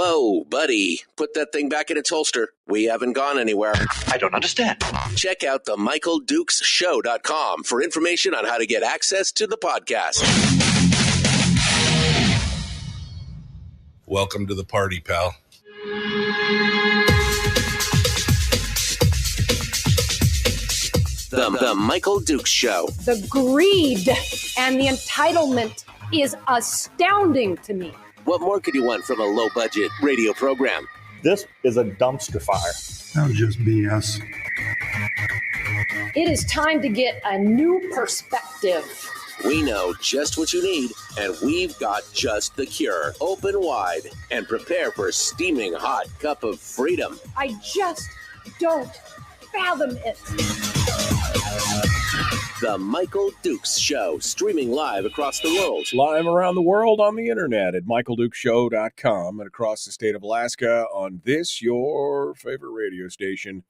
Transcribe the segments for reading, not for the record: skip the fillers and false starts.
Whoa, buddy. Put that thing back in its holster. We haven't gone anywhere. I don't understand. Check out the MichaelDukesShow.com for information on how to get access to the podcast. Welcome to the party, pal. The Michael Dukes Show. The greed and the entitlement is astounding to me. What more could you want from a low-budget radio program? This is a dumpster fire. That was just BS. It is time to get a new perspective. We know just what you need, and we've got just the cure. Open wide and prepare for a steaming hot cup of freedom. I just don't fathom it. The Michael Dukes Show, streaming live across the world. Live around the world on the internet at michaeldukeshow.com and across the state of Alaska on this, your favorite radio station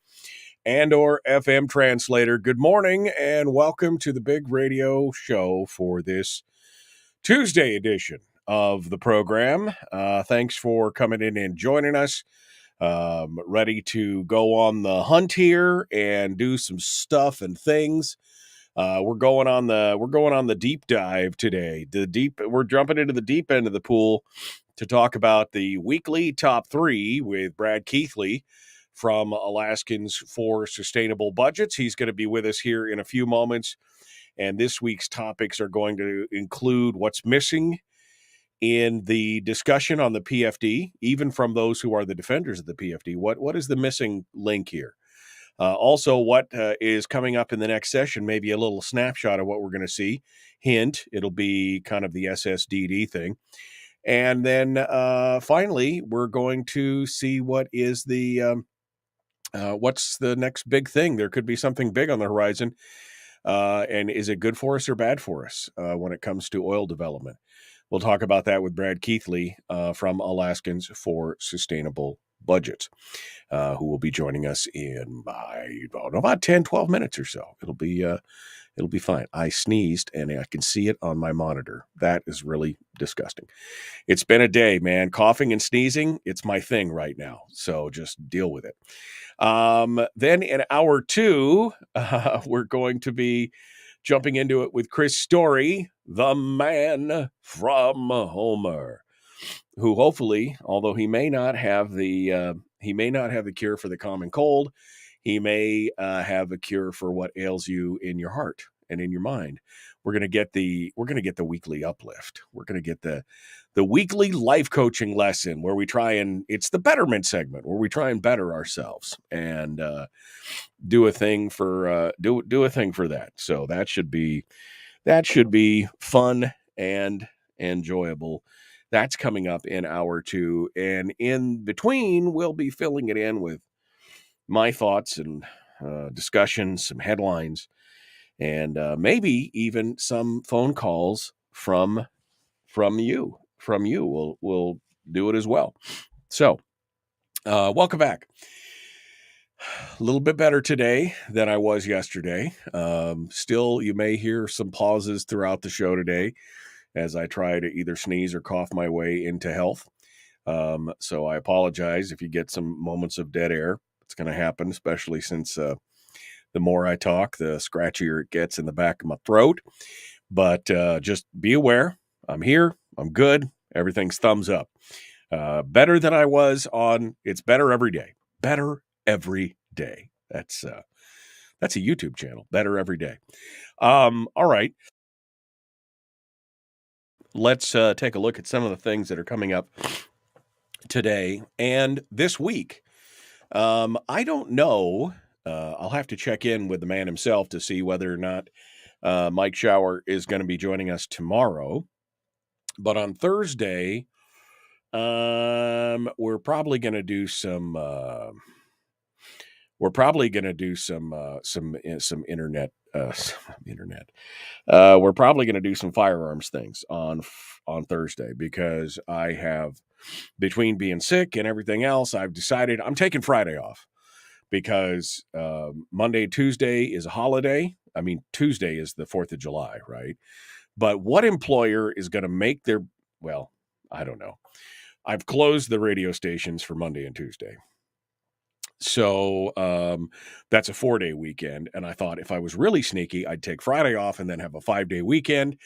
and or FM translator. Good morning and welcome to the big radio show for this Tuesday edition of the program. Thanks for coming in and joining us. Ready to go on the hunt here and do some stuff and things. We're going on the deep dive today. We're jumping into the deep end of the pool to talk about the weekly top 3 with Brad Keithley from Alaskans for Sustainable Budgets. He's going to be with us here in a few moments. And this week's topics are going to include what's missing in the discussion on the PFD, even from those who are the defenders of the PFD. What is the missing link here? Also, what is coming up in the next session, maybe a little snapshot of what we're going to see. Hint, it'll be kind of the SSDD thing. And then finally, we're going to see what is what's the next big thing. There could be something big on the horizon. And is it good for us or bad for us when it comes to oil development? We'll talk about that with Brad Keithley from Alaskans for Sustainable Budgets, who will be joining us in about 10, 12 minutes or so. It'll be fine. I sneezed and I can see it on my monitor. That is really disgusting. It's been a day, man. Coughing and sneezing, it's my thing right now. So just deal with it. Then in hour 2, we're going to be jumping into it with Chris Story, the man from Homer, who hopefully, although he may not have the cure for the common cold, he may have a cure for what ails you in your heart and in your mind. We're gonna get the weekly uplift. We're gonna get the weekly life coaching lesson where we try and it's the betterment segment where we try and better ourselves and do a thing for that. So that should be fun and enjoyable. That's coming up in hour 2. And in between, we'll be filling it in with my thoughts and discussions, some headlines, and maybe even some phone calls from you. We'll do it as well. So welcome back. A little bit better today than I was yesterday. Still, you may hear some pauses throughout the show today as I try to either sneeze or cough my way into health. So I apologize if you get some moments of dead air. It's going to happen, especially since the more I talk, the scratchier it gets in the back of my throat. But just be aware, I'm here, I'm good, everything's thumbs up. Better than I was on, it's better every day. Better every day. That's a YouTube channel, Better Every Day. All right. Let's take a look at some of the things that are coming up today and this week. I don't know. I'll have to check in with the man himself to see whether or not Mike Shower is going to be joining us tomorrow. But on Thursday, we're probably going to do some internet. We're probably going to do some firearms things on Thursday because I have, between being sick and everything else, I've decided I'm taking Friday off because Monday, Tuesday is a holiday. I mean, Tuesday is the 4th of July, right? But what employer is going to make I don't know. I've closed the radio stations for Monday and Tuesday. So that's a 4-day weekend. And I thought if I was really sneaky, I'd take Friday off and then have a 5-day weekend.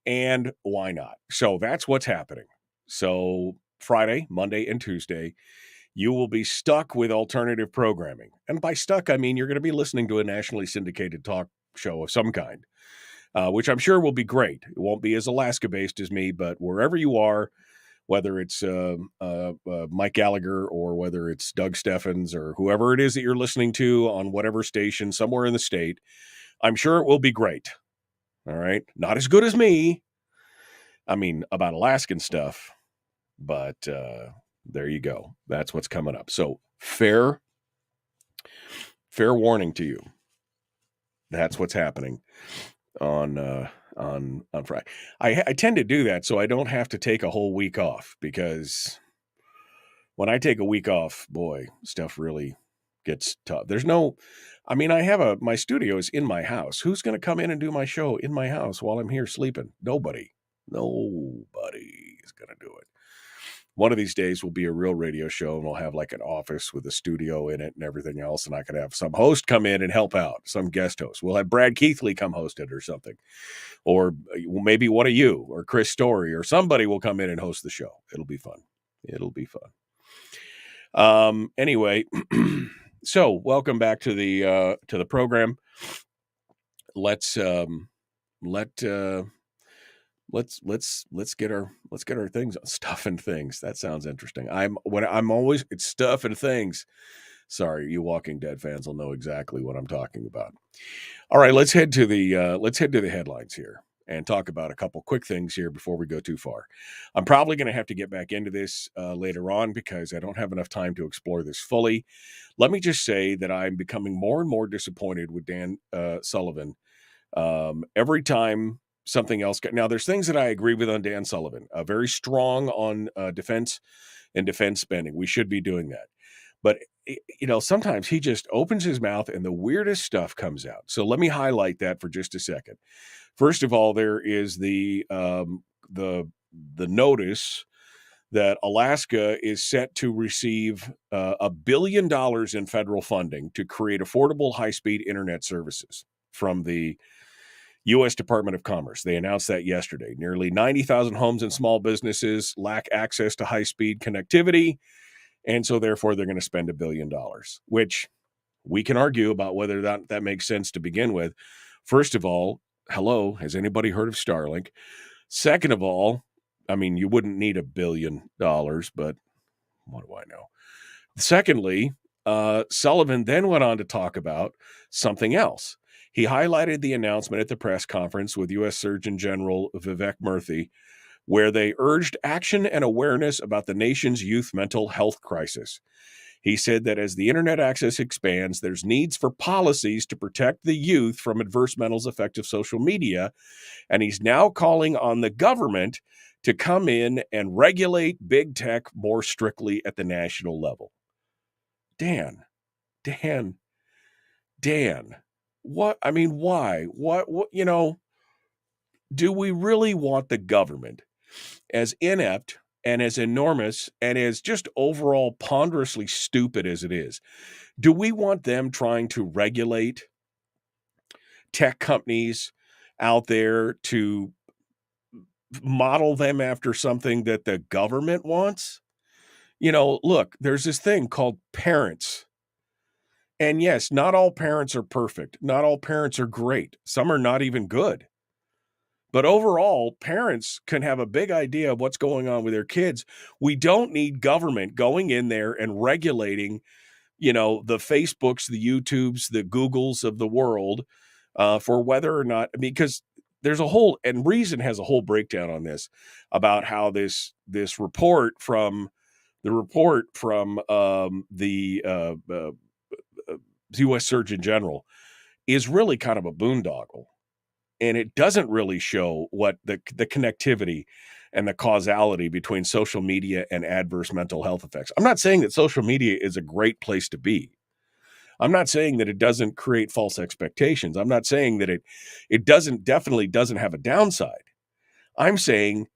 And why not? So that's what's happening. So Friday, Monday, and Tuesday, you will be stuck with alternative programming. And by stuck, I mean you're going to be listening to a nationally syndicated talk show of some kind, which I'm sure will be great. It won't be as Alaska-based as me, but wherever you are, whether it's Mike Gallagher or whether it's Doug Steffens or whoever it is that you're listening to on whatever station somewhere in the state, I'm sure it will be great. All right. Not as good as me. I mean, about Alaskan stuff, but there you go. That's what's coming up. So fair warning to you. That's what's happening on Friday. I tend to do that so I don't have to take a whole week off, because when I take a week off, boy, stuff really gets tough. I have my studio is in my house. Who's going to come in and do my show in my house while I'm here sleeping? Nobody is going to do it. One of these days will be a real radio show, and we'll have like an office with a studio in it and everything else. And I could have some host come in and help out, some guest host. We'll have Brad Keithley come host it or something, or maybe one of you or Chris Story or somebody will come in and host the show. It'll be fun. Anyway, so welcome back to the program. Let's get our things on. Stuff and things. That sounds interesting. It's stuff and things. Sorry, you Walking Dead fans will know exactly what I'm talking about. All right, let's head to the headlines here and talk about a couple quick things here before we go too far. I'm probably going to have to get back into this later on because I don't have enough time to explore this fully. Let me just say that I'm becoming more and more disappointed with Dan Sullivan. Every time something else. Now, there's things that I agree with on Dan Sullivan. Very strong on defense and defense spending. We should be doing that. But, sometimes he just opens his mouth and the weirdest stuff comes out. So let me highlight that for just a second. First of all, there is the notice that Alaska is set to receive $1 billion in federal funding to create affordable high-speed internet services from the U.S. Department of Commerce. They announced that yesterday. Nearly 90,000 homes and small businesses lack access to high-speed connectivity, and so therefore they're going to spend $1 billion, which we can argue about whether that makes sense to begin with. First of all, hello, has anybody heard of Starlink? Second of all, I mean, you wouldn't need $1 billion, but what do I know? Secondly, Sullivan then went on to talk about something else. He highlighted the announcement at the press conference with U.S. Surgeon General Vivek Murthy, where they urged action and awareness about the nation's youth mental health crisis. He said that as the internet access expands, there's needs for policies to protect the youth from adverse mental effects of social media, and he's now calling on the government to come in and regulate big tech more strictly at the national level. Dan. What? I mean, why? What, do we really want the government, as inept and as enormous and as just overall ponderously stupid as it is, do we want them trying to regulate tech companies out there to model them after something that the government wants? Look, there's this thing called parents. And yes, not all parents are perfect. Not all parents are great. Some are not even good. But overall, parents can have a big idea of what's going on with their kids. We don't need government going in there and regulating, the Facebooks, the YouTubes, the Googles of the world for whether or not, because there's and Reason has a whole breakdown on this about how this report from the U.S. Surgeon General is really kind of a boondoggle. And it doesn't really show what the connectivity and the causality between social media and adverse mental health effects. I'm not saying that social media is a great place to be. I'm not saying that it doesn't create false expectations. I'm not saying that it definitely doesn't have a downside. I'm saying,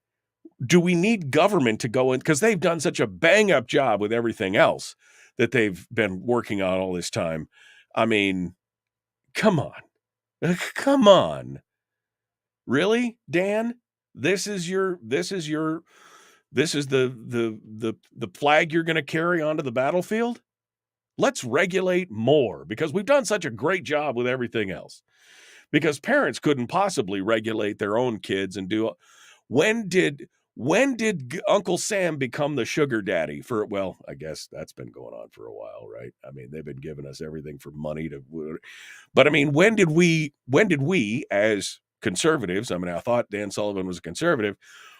do we need government to go in? Because they've done such a bang-up job with everything else that they've been working on all this time. I mean, come on. Come on. Really, Dan? This is the flag you're going to carry onto the battlefield? Let's regulate more, because we've done such a great job with everything else. Because parents couldn't possibly regulate their own kids and do. When did Uncle Sam become the sugar daddy for? Well, I guess that's been going on for a while, right? I mean, they've been giving us everything from money to, but I mean, when did we as conservatives? I mean, I thought Dan Sullivan was a conservative.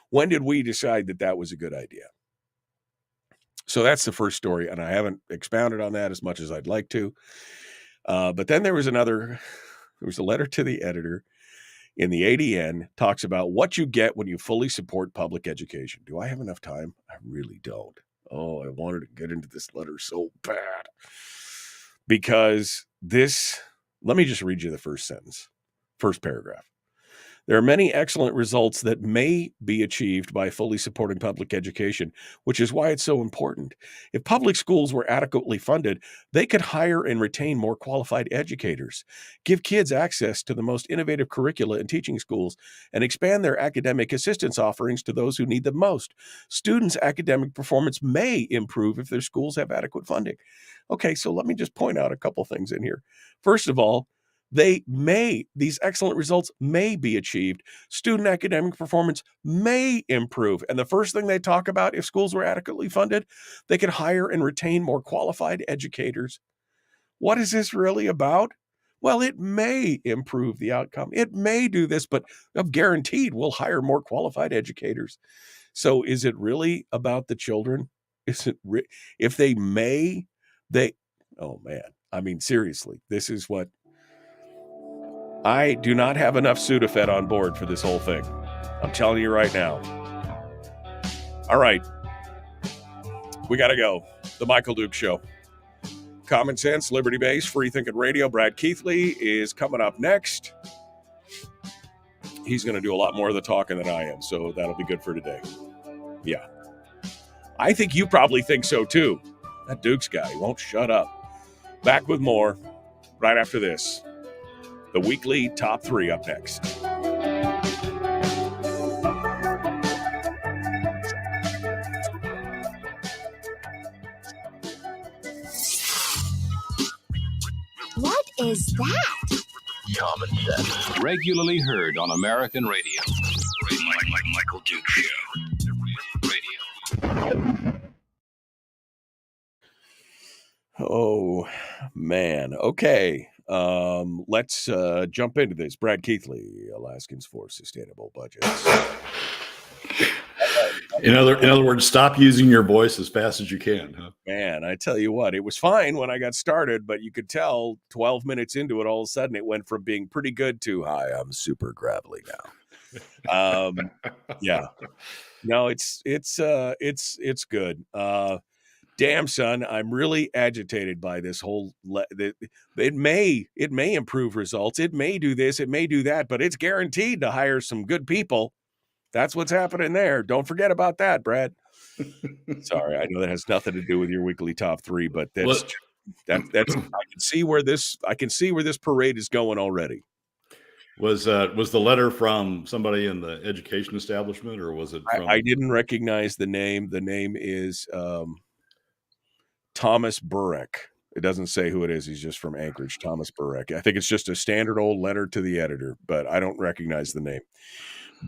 When did we decide that was a good idea? So that's the first story, and I haven't expounded on that as much as I'd like to. But then there was a letter to the editor in the ADN, talks about what you get when you fully support public education. Do I have enough time? I really don't. Oh, I wanted to get into this letter so bad. Because let me just read you the first paragraph. There are many excellent results that may be achieved by fully supporting public education, which is why it's so important. If public schools were adequately funded, they could hire and retain more qualified educators, give kids access to the most innovative curricula in teaching schools, and expand their academic assistance offerings to those who need them most. Students' academic performance may improve if their schools have adequate funding. Okay, so let me just point out a couple things in here. First of all, these excellent results may be achieved. Student academic performance may improve. And the first thing they talk about, if schools were adequately funded, they could hire and retain more qualified educators. What is this really about? Well, it may improve the outcome. It may do this, but I'm guaranteed we'll hire more qualified educators. So is it really about the children? Is it if they may, oh man. I mean, seriously, this is what I do not have enough Sudafed on board for this whole thing. I'm telling you right now. All right. We got to go. The Michael Duke Show. Common sense, liberty-based, free-thinking radio. Brad Keithley is coming up next. He's going to do a lot more of the talking than I am, so that'll be good for today. Yeah. I think you probably think so, too. That Dukes guy won't shut up. Back with more right after this. The weekly top 3 up next. What is that? Common sense. Regularly heard on American radio. Michael Duke Show. Radio. Oh, man. Okay. Let's jump into this. Brad Keithley, Alaskans for Sustainable Budgets. In other words, stop using your voice as fast as you can. Huh? Man, I tell you what, it was fine when I got started, but you could tell 12 minutes into it, all of a sudden it went from being pretty good to, hi, I'm super gravelly now. Yeah. No, it's good. Damn, son, I'm really agitated by this whole. It may improve results. It may do this. It may do that. But it's guaranteed to hire some good people. That's what's happening there. Don't forget about that, Brad. Sorry, I know that has nothing to do with your weekly top 3, but that's I can see where this parade is going already. Was the letter from somebody in the education establishment, or was it from? I didn't recognize the name. The name is Thomas Burek. It doesn't say who it is. He's just from Anchorage, Thomas Burek. I think it's just a standard old letter to the editor, but I don't recognize the name.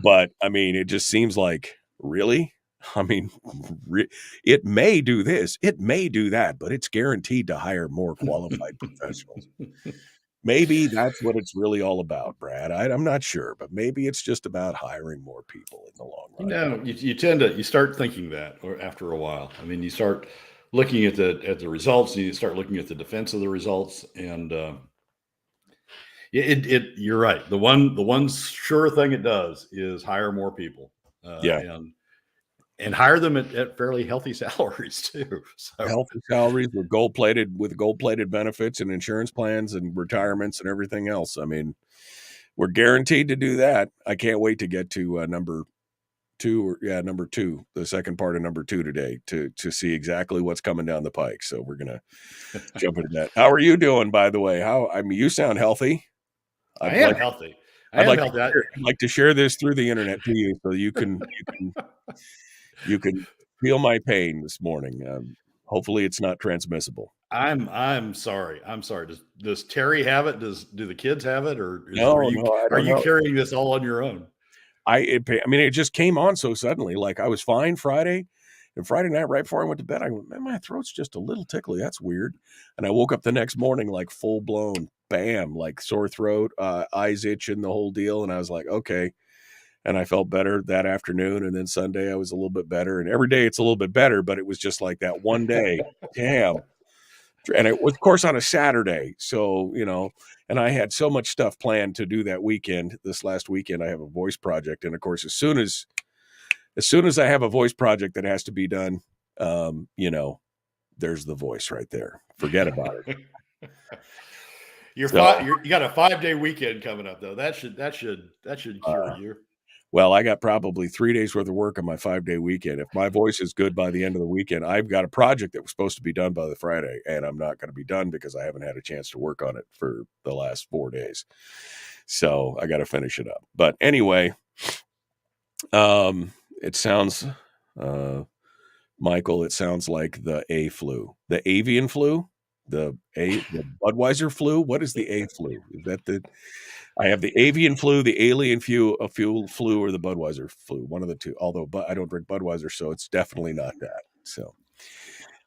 But I mean, it just seems like, really? I mean, it may do this, it may do that, but it's guaranteed to hire more qualified professionals. Maybe that's what it's really all about, Brad. I'm not sure, but maybe it's just about hiring more people in the long run. No, you start thinking that, or after a while. I mean, you start looking at the results, and you start looking at the defense of the results, and you're right. The one sure thing it does is hire more people. And hire them at fairly healthy salaries too. So. Healthy salaries with gold-plated benefits and insurance plans and retirements and everything else. I mean, we're guaranteed to do that. I can't wait to get to number number 2, the second part of number 2 today to see exactly what's coming down the pike. So we're gonna jump into that. How are you doing, by the way? You sound healthy. I am healthy. I'd like to share this through the internet to you so you can feel my pain this morning. Hopefully it's not transmissible. I'm sorry. Does Terry have it? Do the kids have it? Or are you carrying this all on your own? It just came on so suddenly. Like I was fine Friday night, right before I went to bed, I went, man, my throat's just a little tickly. That's weird. And I woke up the next morning, like full blown, bam, like sore throat, eyes itching, the whole deal. And I was like, okay. And I felt better that afternoon. And then Sunday I was a little bit better. And every day it's a little bit better, but it was just like that one day. Damn. And it was, of course, on a Saturday. So, and I had so much stuff planned to do that weekend. This last weekend, I have a voice project. And of course, as soon as I have a voice project that has to be done, there's the voice right there. Forget about it. You got a 5-day weekend coming up, though. That should cure you. Well, I got probably 3 days worth of work on my 5-day weekend. If my voice is good by the end of the weekend, I've got a project that was supposed to be done by the Friday, and I'm not going to be done because I haven't had a chance to work on it for the last 4 days. So I got to finish it up. But anyway, it sounds, Michael, it sounds like the A flu, the avian flu, the Budweiser flu. What is the A flu? Is that I have the avian flu, the alien flu, or the Budweiser flu, one of the two. Although, I don't drink Budweiser, so it's definitely not that. So,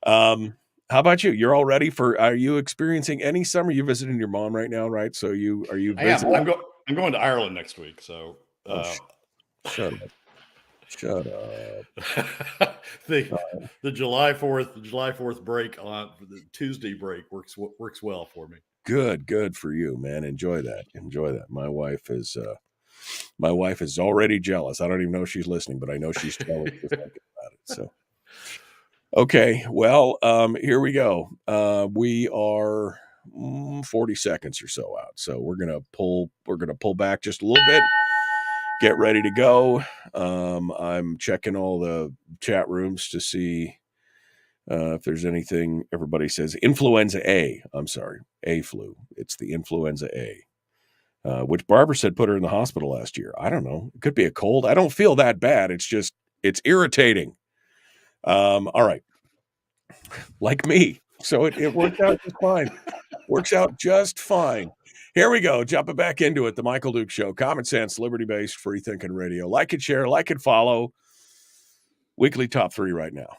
how about you? You're all ready are you experiencing any summer? You're visiting your mom right now, right? So are you visiting? I'm going to Ireland next week. So, shut up. The July 4th break on the Tuesday break works well for me. Good for you, man. Enjoy that. My wife is already jealous. I don't even know if she's listening, but I know she's jealous just thinking about it. So, okay, well, here we go. We are 40 seconds or so out, so we're gonna pull back just a little bit. Get ready to go. I'm checking all the chat rooms to see if there's anything. Everybody says influenza A. I'm sorry, A flu. It's the influenza A, which Barbara said put her in the hospital last year. I don't know. It could be a cold. I don't feel that bad. It's irritating. All right. Like me. So it worked out just fine. Works out just fine. Here we go. Jumping back into it. The Michael Duke Show. Common sense, liberty-based, free-thinking radio. Like and share, like and follow. Weekly top 3 right now.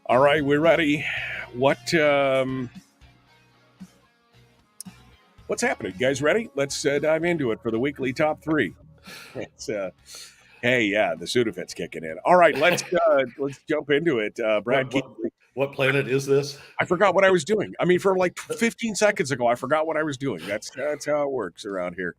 All right, we're ready. What's happening? You guys ready? Let's dive into it for the weekly top 3. The Sudafed's kicking in. All right, let's jump into it. Brad Keithley. What planet is this? I forgot what I was doing. I mean, for like 15 seconds ago, I forgot what I was doing. That's how it works around here.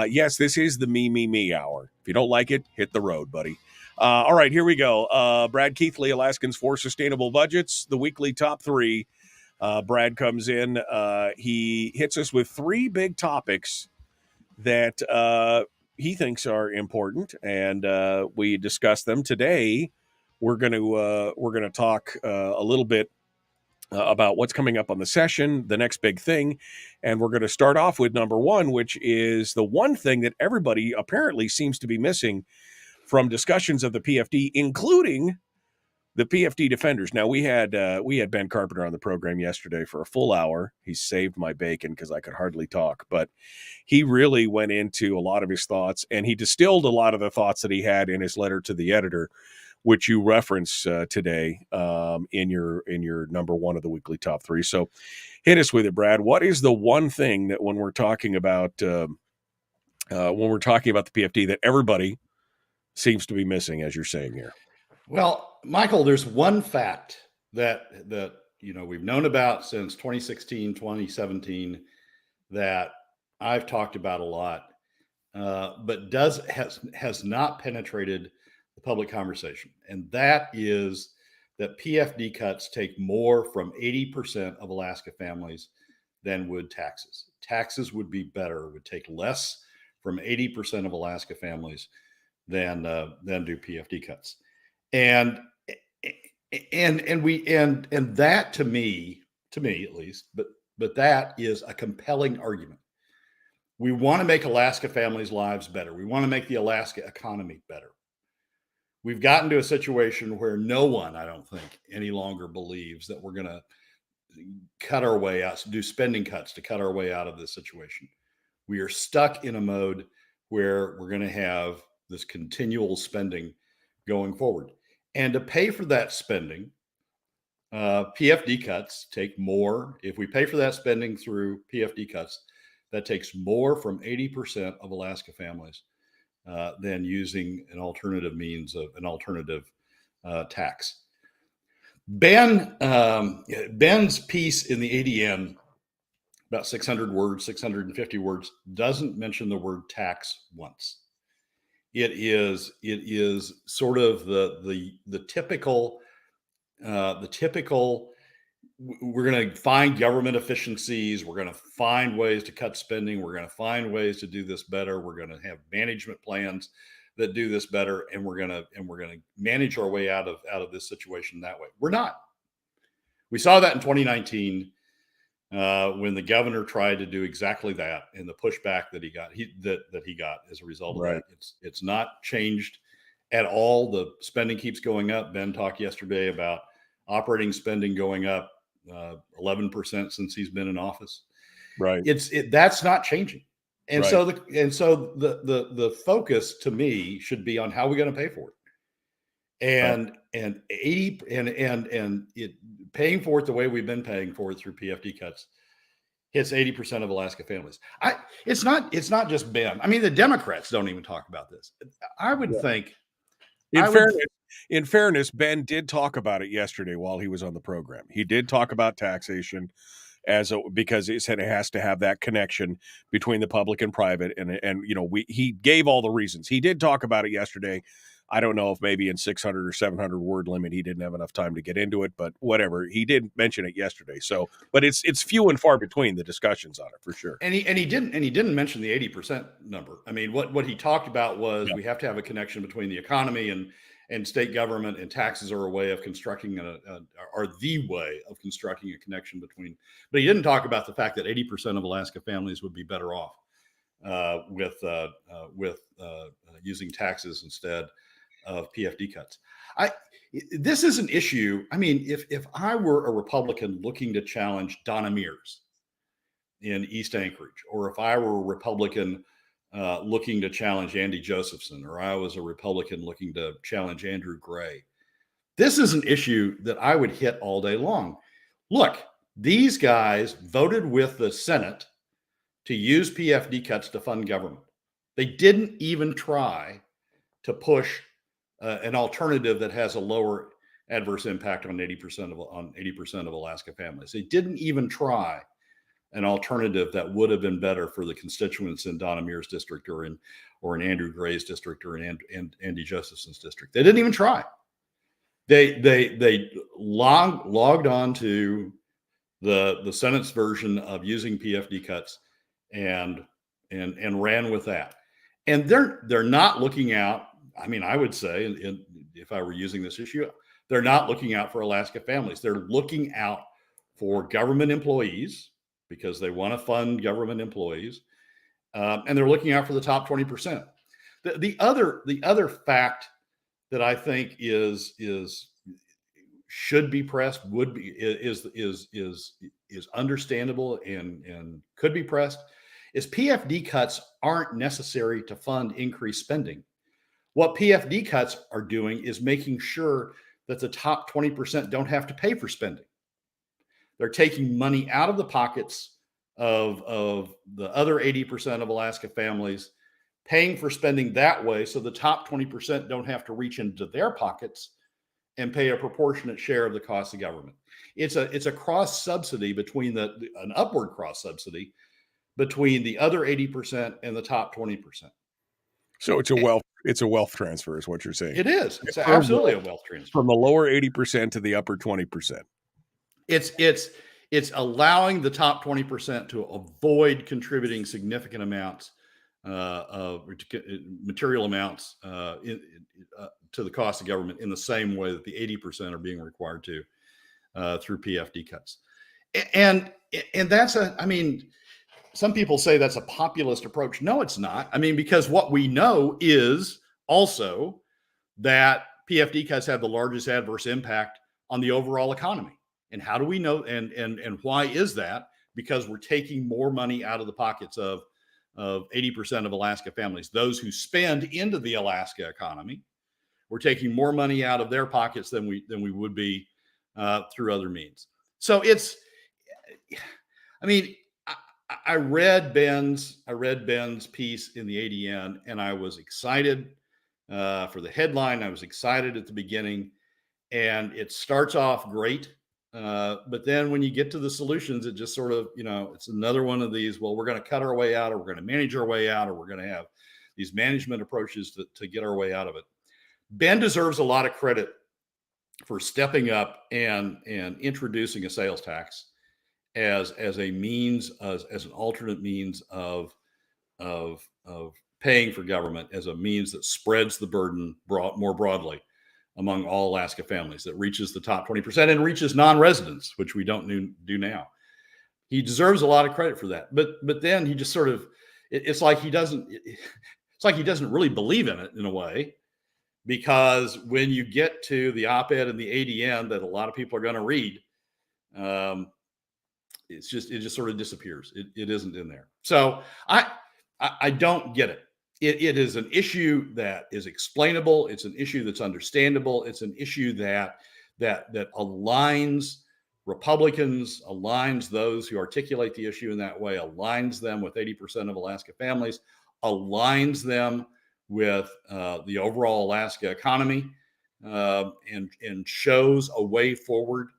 Yes, this is the me hour. If you don't like it, hit the road, buddy. All right, here we go. Brad Keithley, Alaskans for Sustainable Budgets, the weekly top 3. Brad comes in. He hits us with 3 big topics that he thinks are important, and we discuss them today. We're going to talk a little bit about what's coming up on the session, the next big thing, and we're going to start off with number 1, which is the one thing that everybody apparently seems to be missing from discussions of the PFD, including the PFD defenders. Now, we had Ben Carpenter on the program yesterday for a full hour. He saved my bacon because I could hardly talk, but he really went into a lot of his thoughts, and he distilled a lot of the thoughts that he had in his letter to the editor, which you reference today in your number 1 of the weekly top 3. So hit us with it, Brad. What is the one thing that when we're talking about the PFD that everybody seems to be missing, as you're saying here? Well, Michael, there's one fact that we've known about since 2016, 2017, that I've talked about a lot, but has not penetrated the public conversation. And that is that PFD cuts take more from 80% of Alaska families than would taxes. Taxes would be better, would take less from 80% of Alaska families than do PFD cuts. And that to me at least, but that is a compelling argument. We want to make Alaska families' lives better. We want to make the Alaska economy better. We've gotten to a situation where no one, I don't think, any longer believes that we're going to cut our way out, do spending cuts to cut our way out of this situation. We are stuck in a mode where we're going to have this continual spending going forward. And to pay for that spending, PFD cuts take more. If we pay for that spending through PFD cuts, that takes more from 80% of Alaska families than using an alternative means of an alternative tax. Ben's piece in the ADN, about 600 words, 650 words, doesn't mention the word tax once. It is sort of the typical we're going to find government efficiencies. We're going to find ways to cut spending. We're going to find ways to do this better. We're going to have management plans that do this better, and we're going to manage our way out of this situation that way. We're not. We saw that in 2019 when the governor tried to do exactly that, and the pushback that he got as a result of that. It's not changed at all. The spending keeps going up. Ben talked yesterday about operating spending going up 11% since he's been in office. Right. That's not changing. And right. so the focus to me should be on how we're going to pay for it. And paying for it the way we've been paying for it through PFD cuts hits 80% of Alaska families. It's not just Ben. I mean, the Democrats don't even talk about this. I would think. In fairness, Ben did talk about it yesterday while he was on the program. He did talk about taxation because he said it has to have that connection between the public and private, and he gave all the reasons. He did talk about it yesterday. I don't know if maybe in 600 or 700 word limit he didn't have enough time to get into it, but whatever. He did mention it yesterday. So, but it's few and far between the discussions on it for sure. And he didn't mention the 80% number. I mean, what he talked about was we have to have a connection between the economy and state government, and taxes are a way of constructing the way of constructing a connection between. But he didn't talk about the fact that 80% of Alaska families would be better off with using taxes instead of PFD cuts. This is an issue. I mean, if I were a Republican looking to challenge Donna Mears in East Anchorage, or if I were a Republican looking to challenge Andy Josephson, or I was a Republican looking to challenge Andrew Gray, this is an issue that I would hit all day long. Look, these guys voted with the Senate to use PFD cuts to fund government. They didn't even try to push an alternative that has a lower adverse impact on 80% of Alaska families. They didn't even try an alternative that would have been better for the constituents in Donna Mears' district, or in Andrew Gray's district, or in Andy Josephson's district. They didn't even try. They logged on to the Senate's version of using PFD cuts and ran with that. And they're not looking out. I mean, I would say, if I were using this issue, they're not looking out for Alaska families. They're looking out for government employees, because they want to fund government employees, and they're looking out for the top 20%. The other fact that I think should be pressed, is understandable and could be pressed, is PFD cuts aren't necessary to fund increased spending. What PFD cuts are doing is making sure that the top 20% don't have to pay for spending. They're taking money out of the pockets of the other 80% of Alaska families, paying for spending that way, so the top 20% don't have to reach into their pockets and pay a proportionate share of the cost of government. It's a cross subsidy between an upward cross subsidy between the other 80% and the top 20%. So it's a wealth transfer is what you're saying. It is. It's absolutely a wealth transfer from the lower 80% to the upper 20%. It's allowing the top 20% to avoid contributing significant amounts of material amounts to the cost of government in the same way that the 80% are being required to through PFD cuts. And that's some people say that's a populist approach. No, it's not. Because what we know is also that PFD cuts have the largest adverse impact on the overall economy. And how do we know? And why is that? Because we're taking more money out of the pockets of 80% of Alaska families, those who spend into the Alaska economy. We're taking more money out of their pockets than we would be through other means. So I read Ben's piece in the ADN, and I was excited for the headline. I was excited at the beginning, and it starts off great. But then when you get to the solutions, it just sort of, it's another one of these, well, we're going to cut our way out, or we're going to manage our way out, or we're going to have these management approaches to get our way out of it. Ben deserves a lot of credit for stepping up and introducing a sales tax as a means, as an alternate means of paying for government, as a means that spreads the burden more broadly among all Alaska families, that reaches the top 20% and reaches non-residents, which we don't do now. He deserves a lot of credit for that. But then he just sort of, it's like he doesn't really believe in it in a way, because when you get to the op-ed and the ADN that a lot of people are going to read, it just sort of disappears. It isn't in there. So I don't get it. It is an issue that is explainable. It's an issue that's understandable. It's an issue that aligns Republicans, aligns those who articulate the issue in that way, aligns them with 80% of Alaska families, aligns them with the overall Alaska economy, and shows a way forward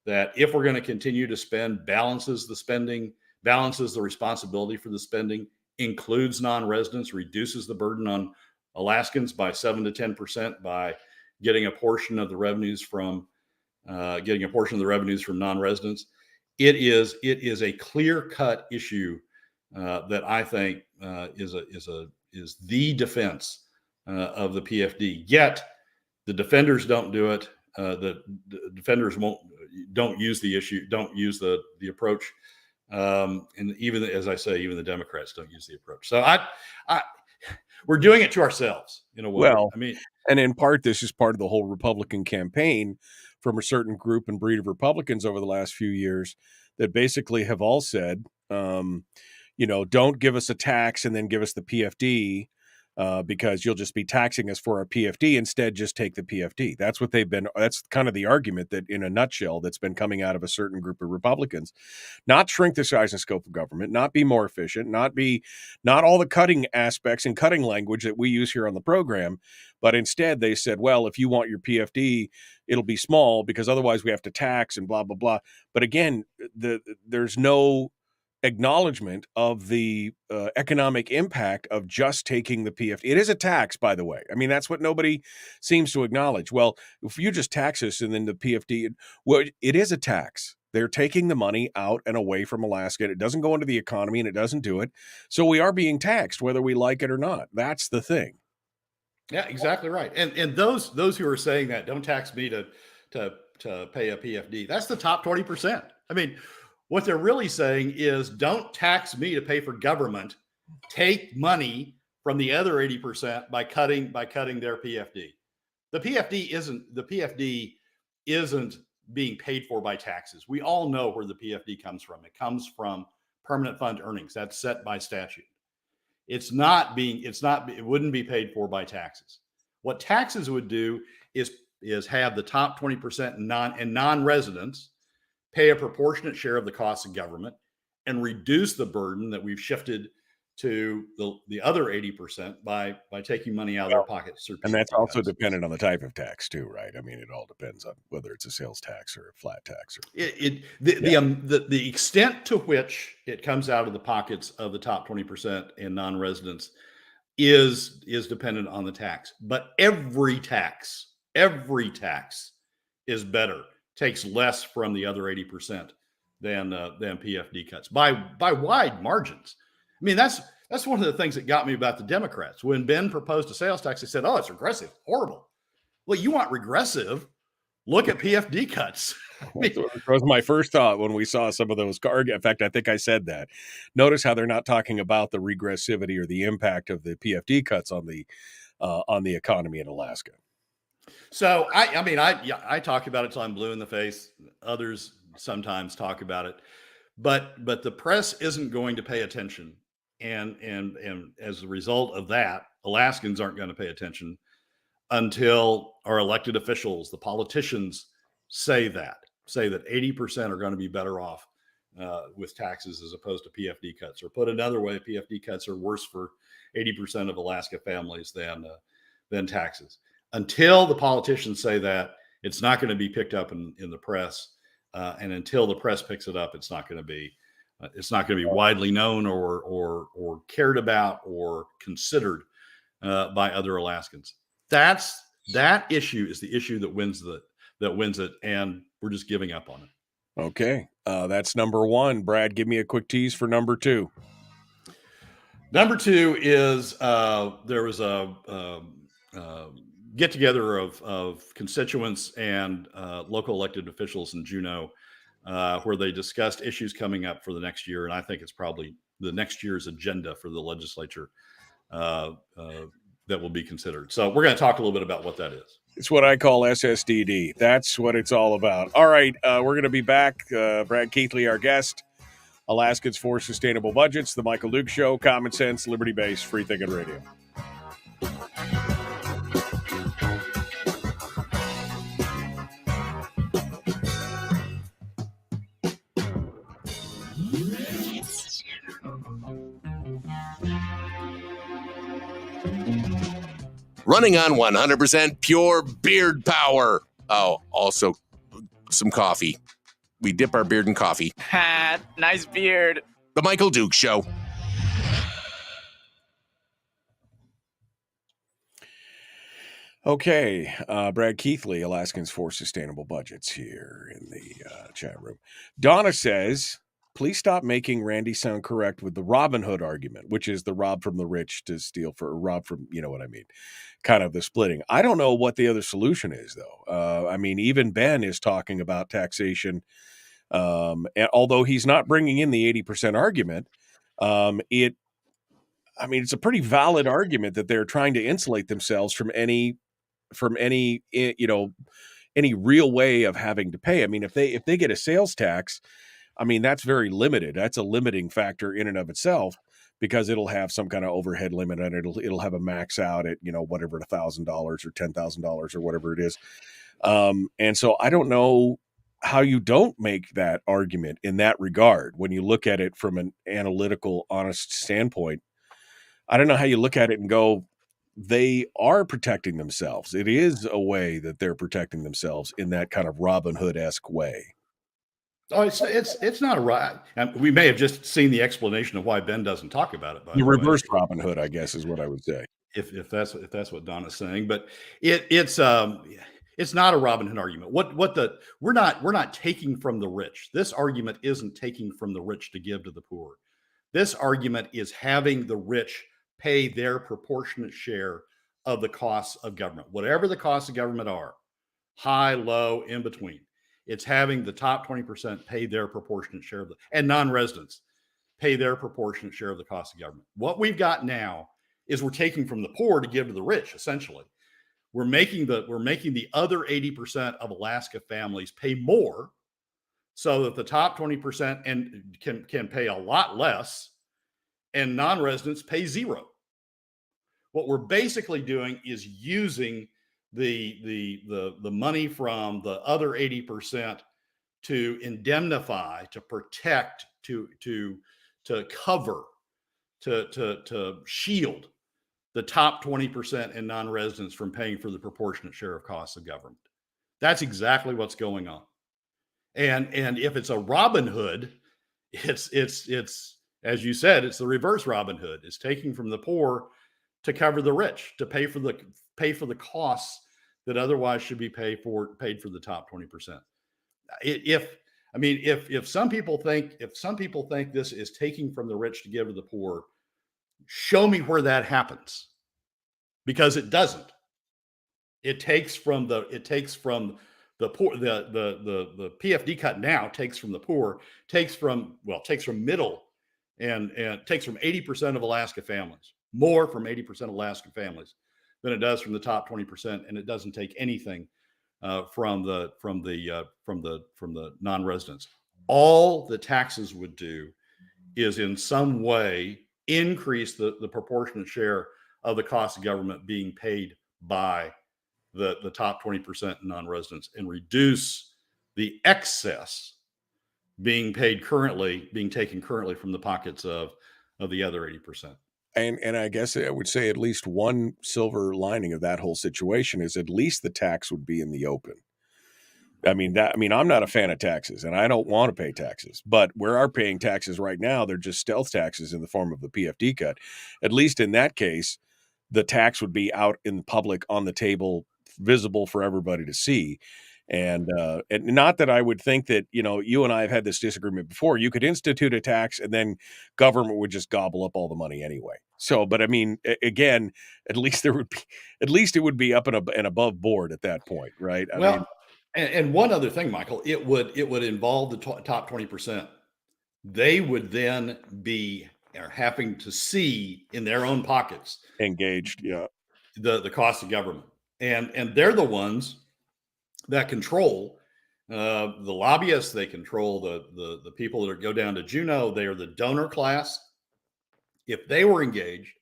that, if we're going to continue to spend, balances the spending, balances the responsibility for the spending, includes non-residents, reduces the burden on Alaskans by 7 to 10% by getting a portion of the revenues from non-residents. It is a clear-cut issue that I think is the defense of the PFD. Yet the defenders don't do it. The defenders don't use the issue, don't use the approach. And even, as I say, even the Democrats don't use the approach. So we're doing it to ourselves in a way. Well, and in part, this is part of the whole Republican campaign from a certain group and breed of Republicans over the last few years that basically have all said, don't give us a tax and then give us the PFD, because you'll just be taxing us for our PFD. Instead, just take the PFD. That's what that's kind of the argument that, in a nutshell, that's been coming out of a certain group of Republicans. Not shrink the size and scope of government, not be more efficient, not all the cutting aspects and cutting language that we use here on the program, but instead they said, well, if you want your PFD, it'll be small because otherwise we have to tax and blah, blah, blah. But again, there's no acknowledgement of the economic impact of just taking the PFD. It is a tax, by the way. That's what nobody seems to acknowledge. Well, if you just tax us and then the PFD, well, it is a tax. They're taking the money out and away from Alaska. It doesn't go into the economy, and it doesn't do it. So we are being taxed, whether we like it or not. That's the thing. Yeah, exactly right. And those who are saying that, don't tax me to pay a PFD, that's the top 20%. What they're really saying is, don't tax me to pay for government. Take money from the other 80% by cutting their PFD. The PFD isn't being paid for by taxes. We all know where the PFD comes from. It comes from permanent fund earnings. That's set by statute. It wouldn't be paid for by taxes. What taxes would do is have the top 20% and non-residents pay a proportionate share of the costs of government and reduce the burden that we've shifted to the other 80% by taking money out of their pockets. And that's also dependent on the type of tax too, right? I mean, it all depends on whether it's a sales tax or a flat tax. The extent to which it comes out of the pockets of the top 20% in non-residents is dependent on the tax. But every tax is better, takes less from the other 80% than PFD cuts by wide margins. I mean, that's one of the things that got me about the Democrats. When Ben proposed a sales tax, they said, "Oh, it's regressive, horrible." Well, you want regressive? Look at PFD cuts. That was my first thought when we saw some of those. In fact, I think I said that. Notice how they're not talking about the regressivity or the impact of the PFD cuts on the economy in Alaska. So I talk about it till I'm blue in the face. Others sometimes talk about it, but the press isn't going to pay attention. And as a result of that, Alaskans aren't going to pay attention until our elected officials, the politicians, say that 80% are going to be better off with taxes as opposed to PFD cuts. Or put another way, PFD cuts are worse for 80% of Alaska families than taxes. Until the politicians say that, it's not going to be picked up in the press, and until the press picks it up, it's not going to be widely known or cared about or considered by other Alaskans. That issue is the issue that wins it, and we're just giving up on it. Okay, that's number one. Brad, give me a quick tease for number two. Number two is there was a get together of constituents and local elected officials in Juneau, where they discussed issues coming up for the next year. And I think it's probably the next year's agenda for the legislature that will be considered. So we're going to talk a little bit about what that is. It's what I call SSDD. That's what it's all about. All right, we're going to be back. Brad Keithley, our guest. Alaskans for Sustainable Budgets, The Michael Duke Show, Common Sense, Liberty-Based, Free Thinking Radio. Running on 100% pure beard power. Oh, also some coffee. We dip our beard in coffee. Ha, nice beard. The Michael Duke Show. Okay, Brad Keithley, Alaskans for Sustainable Budgets here in the chat room. Donna says, please stop making Randy sound correct with the Robin Hood argument, which is the rob from the rich to steal for rob from, you know what I mean, kind of the splitting. I don't know what the other solution is, though. I mean, even Ben is talking about taxation, and although he's not bringing in the 80% argument, it's a pretty valid argument that they're trying to insulate themselves from any real way of having to pay. I mean, if they get a sales tax, I mean, that's very limited. That's a limiting factor in and of itself, because it'll have some kind of overhead limit and it'll have a max out at, whatever, $1,000 or $10,000 or whatever it is. And so I don't know how you don't make that argument in that regard when you look at it from an analytical, honest standpoint. I don't know how you look at it and go, they are protecting themselves. It is a way that they're protecting themselves in that kind of Robin Hood-esque way. Oh, it's not a right. We may have just seen the explanation of why Ben doesn't talk about it. The reverse Robin Hood, I guess, is what I would say. If that's what Donna's saying, but it's not a Robin Hood argument. We're not taking from the rich. This argument isn't taking from the rich to give to the poor. This argument is having the rich pay their proportionate share of the costs of government, whatever the costs of government are, high, low, in between. It's having the top 20% pay their proportionate share and non-residents pay their proportionate share of the cost of government. What we've got now is we're taking from the poor to give to the rich. Essentially, we're making the other 80% of Alaska families pay more, so that the top 20% and can pay a lot less, and non-residents pay zero. What we're basically doing is using the money from the other 80% to indemnify, to protect, to cover, to shield the top 20% and non-residents from paying for the proportionate share of costs of government. That's exactly what's going on. And if it's a Robin Hood, it's as you said, it's the reverse Robin Hood. It's taking from the poor to cover the rich, to pay for the costs that otherwise should be paid for the top 20%. If some people think this is taking from the rich to give to the poor, show me where that happens, because it doesn't. It takes from the poor. The PFD cut now takes from the poor, takes from middle, and takes from 80% of Alaska families, more from 80% of Alaska families than it does from the top 20%, and it doesn't take anything from the non-residents. All the taxes would do is in some way increase the proportionate share of the cost of government being paid by the top 20% non-residents, and reduce the excess being taken currently from the pockets of the other 80%. And I guess I would say at least one silver lining of that whole situation is at least the tax would be in the open. I'm not a fan of taxes, and I don't want to pay taxes, but we are paying taxes right now. They're just stealth taxes in the form of the PFD cut. At least in that case, the tax would be out in the public on the table, visible for everybody to see. And not that I would think that, you and I have had this disagreement before. You could institute a tax and then government would just gobble up all the money anyway. So, but again, at least it would be up and above board at that point, right? And one other thing, Michael, it would involve the top 20%. They would then be having to see in their own pockets engaged, the cost of government, and they're the ones that control the lobbyists. They control the people that go down to Juneau. They are the donor class. If they were engaged,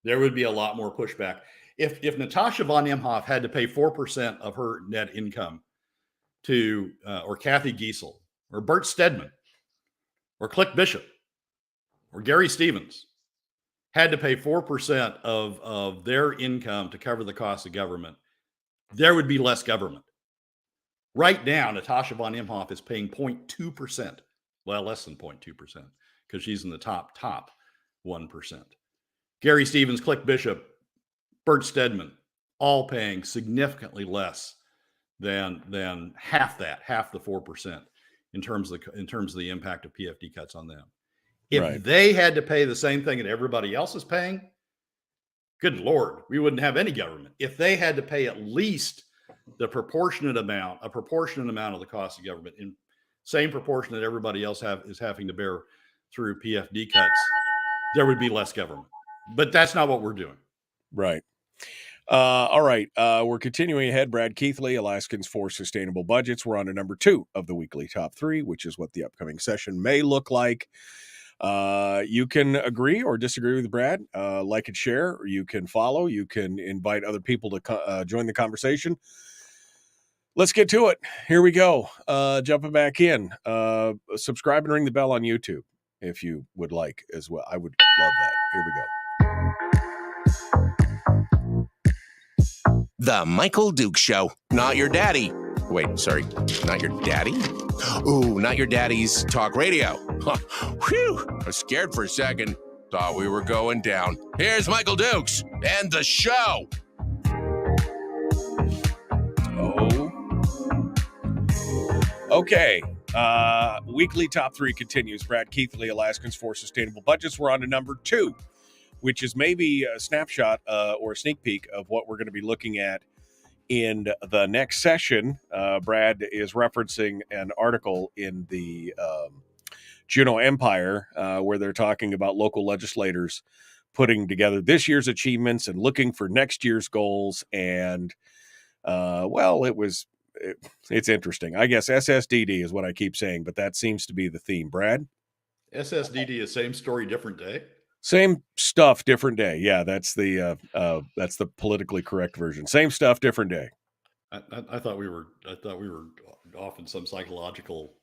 there would be a lot more pushback. If Natasha von Imhoff had to pay 4% of her net income to or Kathy Giesel or Bert Stedman or Click Bishop or Gary Stevens had to pay 4% of their income to cover the cost of government, there would be less government. Right now, Natasha von Imhoff is paying 0.2%. Well, less than 0.2%, because she's in the top 1%. Gary Stevens, Click Bishop, Bert Stedman, all paying significantly less than half the 4% in terms of the impact of PFD cuts on them. If they had to pay the same thing that everybody else is paying, good Lord, we wouldn't have any government. If they had to pay at least a proportionate amount of the cost of government, in same proportion that everybody else is having to bear through PFD cuts, there would be less government. But that's not what we're doing. Right. All right. We're continuing ahead. Brad Keithley, Alaskans for Sustainable Budgets. We're on to number 2 of the weekly top 3, which is what the upcoming session may look like. You can agree or disagree with Brad, like and share, or you can follow. You can invite other people to join the conversation. Let's get to it. Here we go. Jumping back in. Subscribe and ring the bell on YouTube if you would like as well. I would love that. Here we go. The Michael Duke Show. Not your daddy. Wait, sorry. Not your daddy? Ooh, not your daddy's talk radio. Whew. I was scared for a second. Thought we were going down. Here's Michael Dukes and the show. Okay. Weekly top 3 continues. Brad Keithley, Alaskans for Sustainable Budgets. We're on to number 2, which is maybe a snapshot or a sneak peek of what we're going to be looking at in the next session. Brad is referencing an article in the Juneau Empire where they're talking about local legislators putting together this year's achievements and looking for next year's goals. And, it's interesting. I guess SSDD is what I keep saying, but that seems to be the theme. Brad? SSDD is same story, different day. Same stuff, different day. Yeah, that's the politically correct version. Same stuff, different day. I thought we were off in some psychological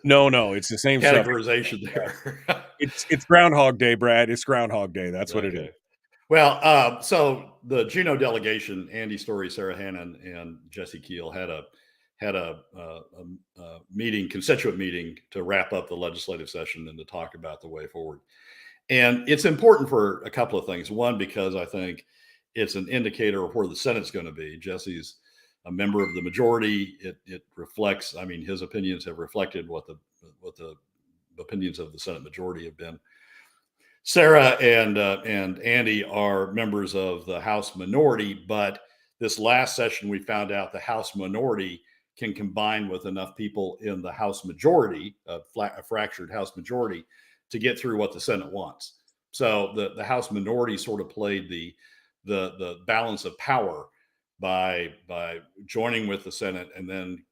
No, it's the same stuff. categorization there. It's Groundhog Day, Brad. It's Groundhog Day. That's what it is. Well, so the Juneau delegation, Andy Story, Sarah Hannon, and Jesse Keel had a meeting, constituent meeting, to wrap up the legislative session and to talk about the way forward. And it's important for a couple of things. One, because I think it's an indicator of where the Senate's going to be. Jesse's a member of the majority. It reflects, I mean, his opinions have reflected what the opinions of the Senate majority have been. Sarah and Andy are members of the House minority, but this last session we found out the House minority can combine with enough people in the House majority, a fractured House majority, to get through what the Senate wants. So the House minority sort of played the balance of power by joining with the Senate and then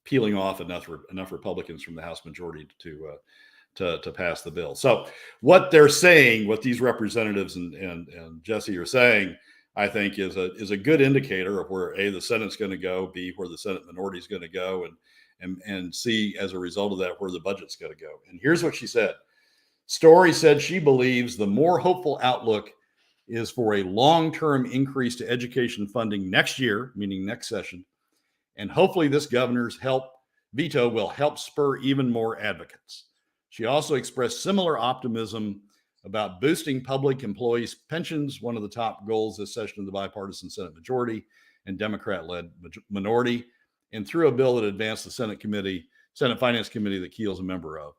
peeling off enough Republicans from the House majority to pass the bill. So what they're saying, what these representatives and Jesse are saying, I think is a good indicator of where A, the Senate's going to go, B, where the Senate minority is going to go, and C, as a result of that, where the budget's going to go. And here's what she said. Story said she believes the more hopeful outlook is for a long-term increase to education funding next year, meaning next session, and hopefully this governor's veto will help spur even more advocates. She also expressed similar optimism about boosting public employees' pensions, one of the top goals this session of the bipartisan Senate majority and Democrat-led minority, and through a bill that advanced the Senate Finance Committee that Keel's a member of.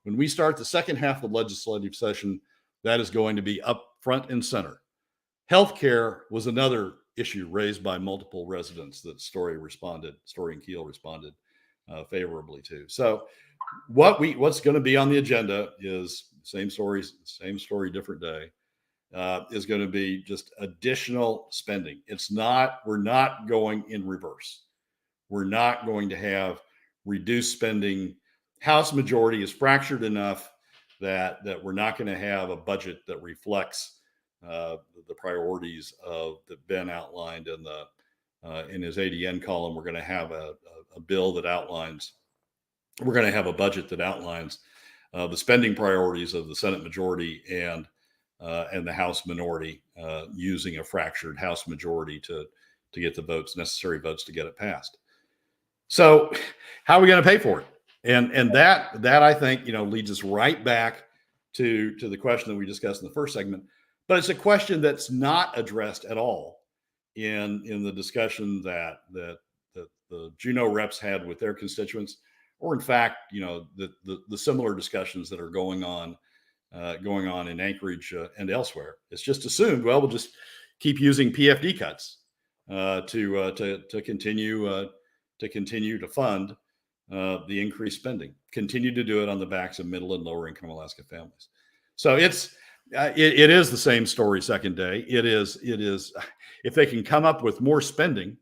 When we start the second half of the legislative session, that is going to be up front and center. Healthcare was another issue raised by multiple residents that Story and Keel responded favorably to. So what's going to be on the agenda is same story, different day, is going to be just additional spending. We're not going in reverse. We're not going to have reduced spending. House majority is fractured enough that we're not going to have a budget that reflects the priorities that Ben outlined in his ADN column. We're going to have a bill that outlines. We're going to have a budget that outlines the spending priorities of the Senate majority and the House minority, using a fractured House majority to get the necessary votes to get it passed. So, how are we going to pay for it? And that I think leads us right back to the question that we discussed in the first segment. But it's a question that's not addressed at all in the discussion that the Juneau reps had with their constituents, or in fact, the similar discussions that are going on in Anchorage and elsewhere. It's just assumed, well, we'll just keep using PFD cuts to continue to fund the increased spending, continue to do it on the backs of middle and lower income Alaska families. So it is the same story second day. It is if they can come up with more spending,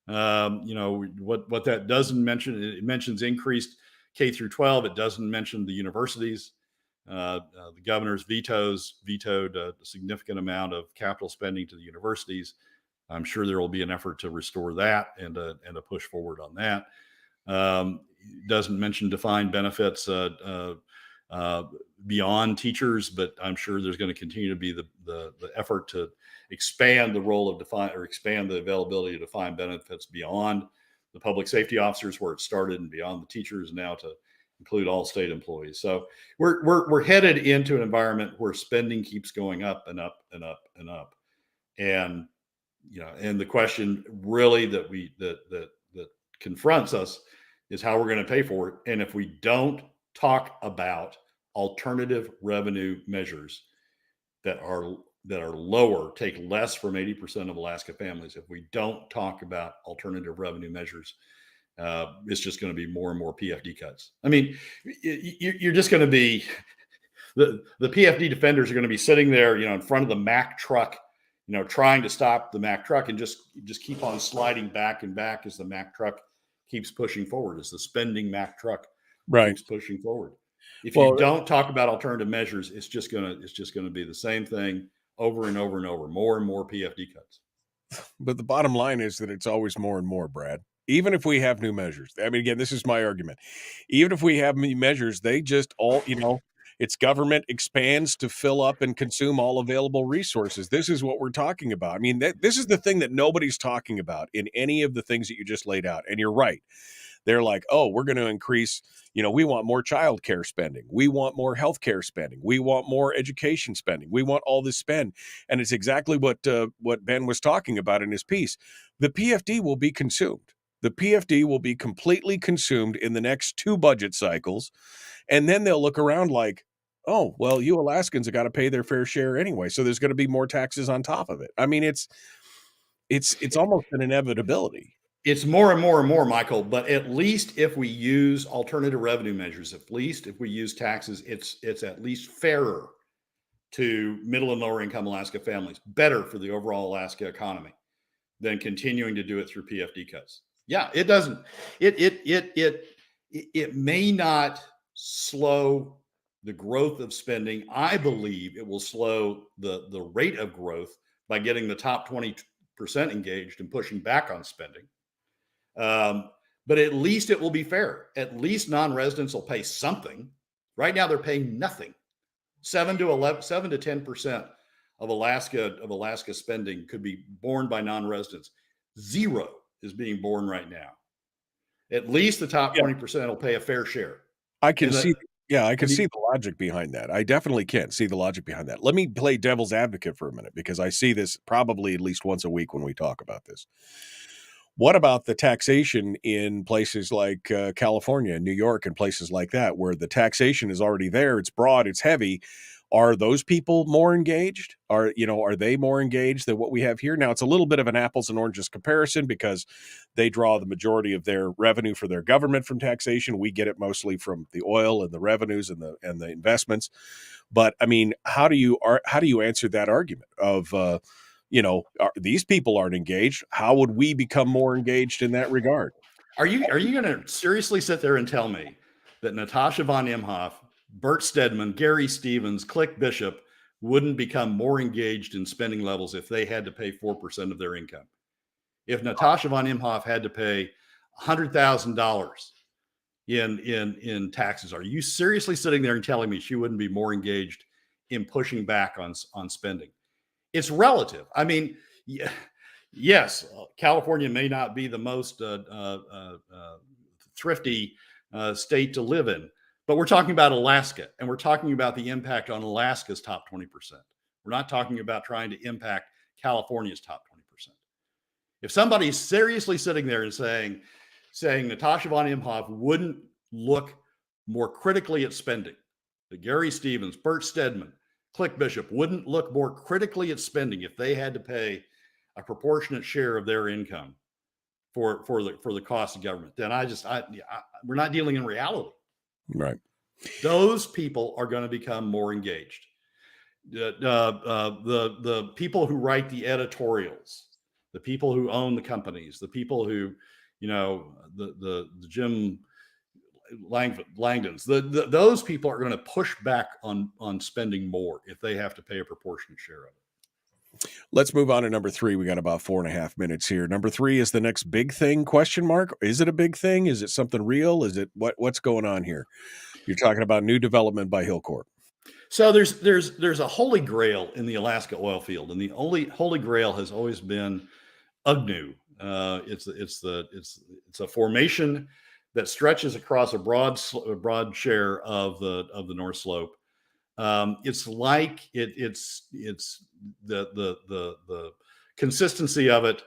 what that doesn't mention, it mentions increased K through 12. It doesn't mention the universities. The governor's vetoed a significant amount of capital spending to the universities. I'm sure there will be an effort to restore that and a push forward on that. Doesn't mention defined benefits beyond teachers, but I'm sure there's going to continue to be the effort to expand the role of expand the availability of defined benefits beyond the public safety officers where it started and beyond the teachers now to include all state employees. So we're headed into an environment where spending keeps going up and up and up and up. And and the question really that confronts us is how we're going to pay for it. And if we don't talk about alternative revenue measures that are lower, take less from 80% of Alaska families, if we don't talk about alternative revenue measures, it's just going to be more and more PFD cuts. I mean, you're just going to be the PFD defenders are going to be sitting there, in front of the Mack truck, trying to stop the Mack truck and just keep on sliding back and back as the Mack truck keeps pushing forward, as the spending Mack truck keeps pushing forward. If you don't talk about alternative measures, it's just gonna be the same thing over and over and over, more and more PFD cuts. But the bottom line is that it's always more and more, Brad. Even if we have new measures, I mean, again, this is my argument. Even if we have new measures, they just all, it's government expands to fill up and consume all available resources. This is what we're talking about. I mean, this is the thing that nobody's talking about in any of the things that you just laid out. And you're right. They're like, oh, we're going to increase, we want more child care spending. We want more healthcare spending. We want more education spending. We want all this spend. And it's exactly what Ben was talking about in his piece. The PFD will be consumed. The PFD will be completely consumed in the next 2 budget cycles. And then they'll look around like, oh, well, you Alaskans have got to pay their fair share anyway. So there's going to be more taxes on top of it. I mean, it's almost an inevitability. It's more and more and more, Michael, but at least if we use alternative revenue measures, at least if we use taxes, it's at least fairer to middle and lower income Alaska families, better for the overall Alaska economy than continuing to do it through PFD cuts. Yeah, it doesn't. It may not slow the growth of spending. I believe it will slow the rate of growth by getting the top 20% engaged and pushing back on spending. But at least it will be fair. At least non-residents will pay something. Right now, they're paying nothing. 7 to 10% of Alaska spending could be borne by non-residents. 0 is being borne right now. At least the top 20% will pay a fair share. I can see the logic behind that. I definitely can see the logic behind that. Let me play devil's advocate for a minute, because I see this probably at least once a week when we talk about this. What about the taxation in places like California and New York and places like that, where the taxation is already there? It's broad, it's heavy. Are those people more engaged? Are they more engaged than what we have here? Now, it's a little bit of an apples and oranges comparison because they draw the majority of their revenue for their government from taxation. We get it mostly from the oil and the revenues and the investments. But I mean, how do you answer that argument of these people aren't engaged? How would we become more engaged in that regard? Are you going to seriously sit there and tell me that Natasha von Imhoff, Bert Stedman, Gary Stevens, Click Bishop wouldn't become more engaged in spending levels if they had to pay 4% of their income? If Natasha von Imhoff had to pay $100,000 in taxes, are you seriously sitting there and telling me she wouldn't be more engaged in pushing back on spending? It's relative. I mean, yes, California may not be the most thrifty state to live in, but we're talking about Alaska, and we're talking about the impact on Alaska's top 20%. We're not talking about trying to impact California's top 20%. If somebody's seriously sitting there and saying Natasha von Imhoff wouldn't look more critically at spending, that Gary Stevens, Bert Stedman, Click Bishop wouldn't look more critically at spending if they had to pay a proportionate share of their income for the cost of government, then we're not dealing in reality. Right. Those people are going to become more engaged. The people who write the editorials, the people who own the companies, the people who, the Jim Langdons, those people are going to push back on spending more if they have to pay a proportionate share of it. Let's move on to number 3. We got about 4.5 minutes here. Number 3 is the next big thing, ? Is it a big thing? Is it something real? Is it what's going on here? You're talking about new development by Hillcorp. So there's a holy grail in the Alaska oil field, and the only holy grail has always been UGNU. It's a formation that stretches across a broad share of the North Slope. It's like it's the consistency of it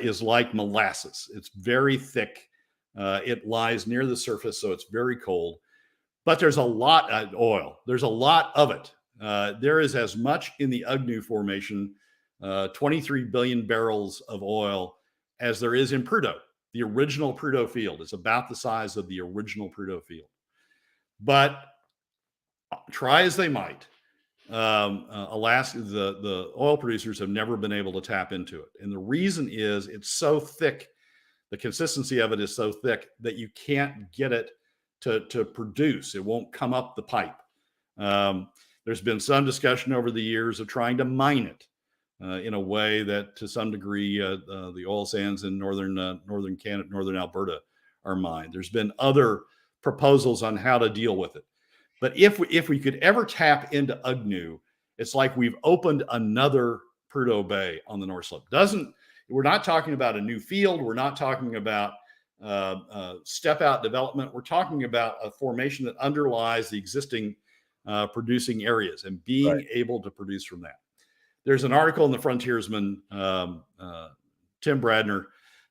is like molasses. It's very thick. It lies near the surface, so it's very cold. But there's a lot of oil. There's a lot of it. There is as much in the UGNU formation, 23 billion barrels of oil, as there is in Prudhoe. The original Prudhoe field is about the size of the original Prudhoe field. But try as they might, Alaska, the oil producers have never been able to tap into it. And the reason is it's so thick. The consistency of it is so thick that you can't get it to produce. It won't come up the pipe. There's been some discussion over the years of trying to mine it. in a way that, to some degree, the oil sands in northern Canada, northern Alberta are mined. There's been other proposals on how to deal with it. But if we could ever tap into UGNU, it's like we've opened another Prudhoe Bay on the North Slope. We're not talking about a new field. We're not talking about step out development. We're talking about a formation that underlies the existing producing areas and being able to produce from that. There's an article in the Frontiersman, Tim Bradner,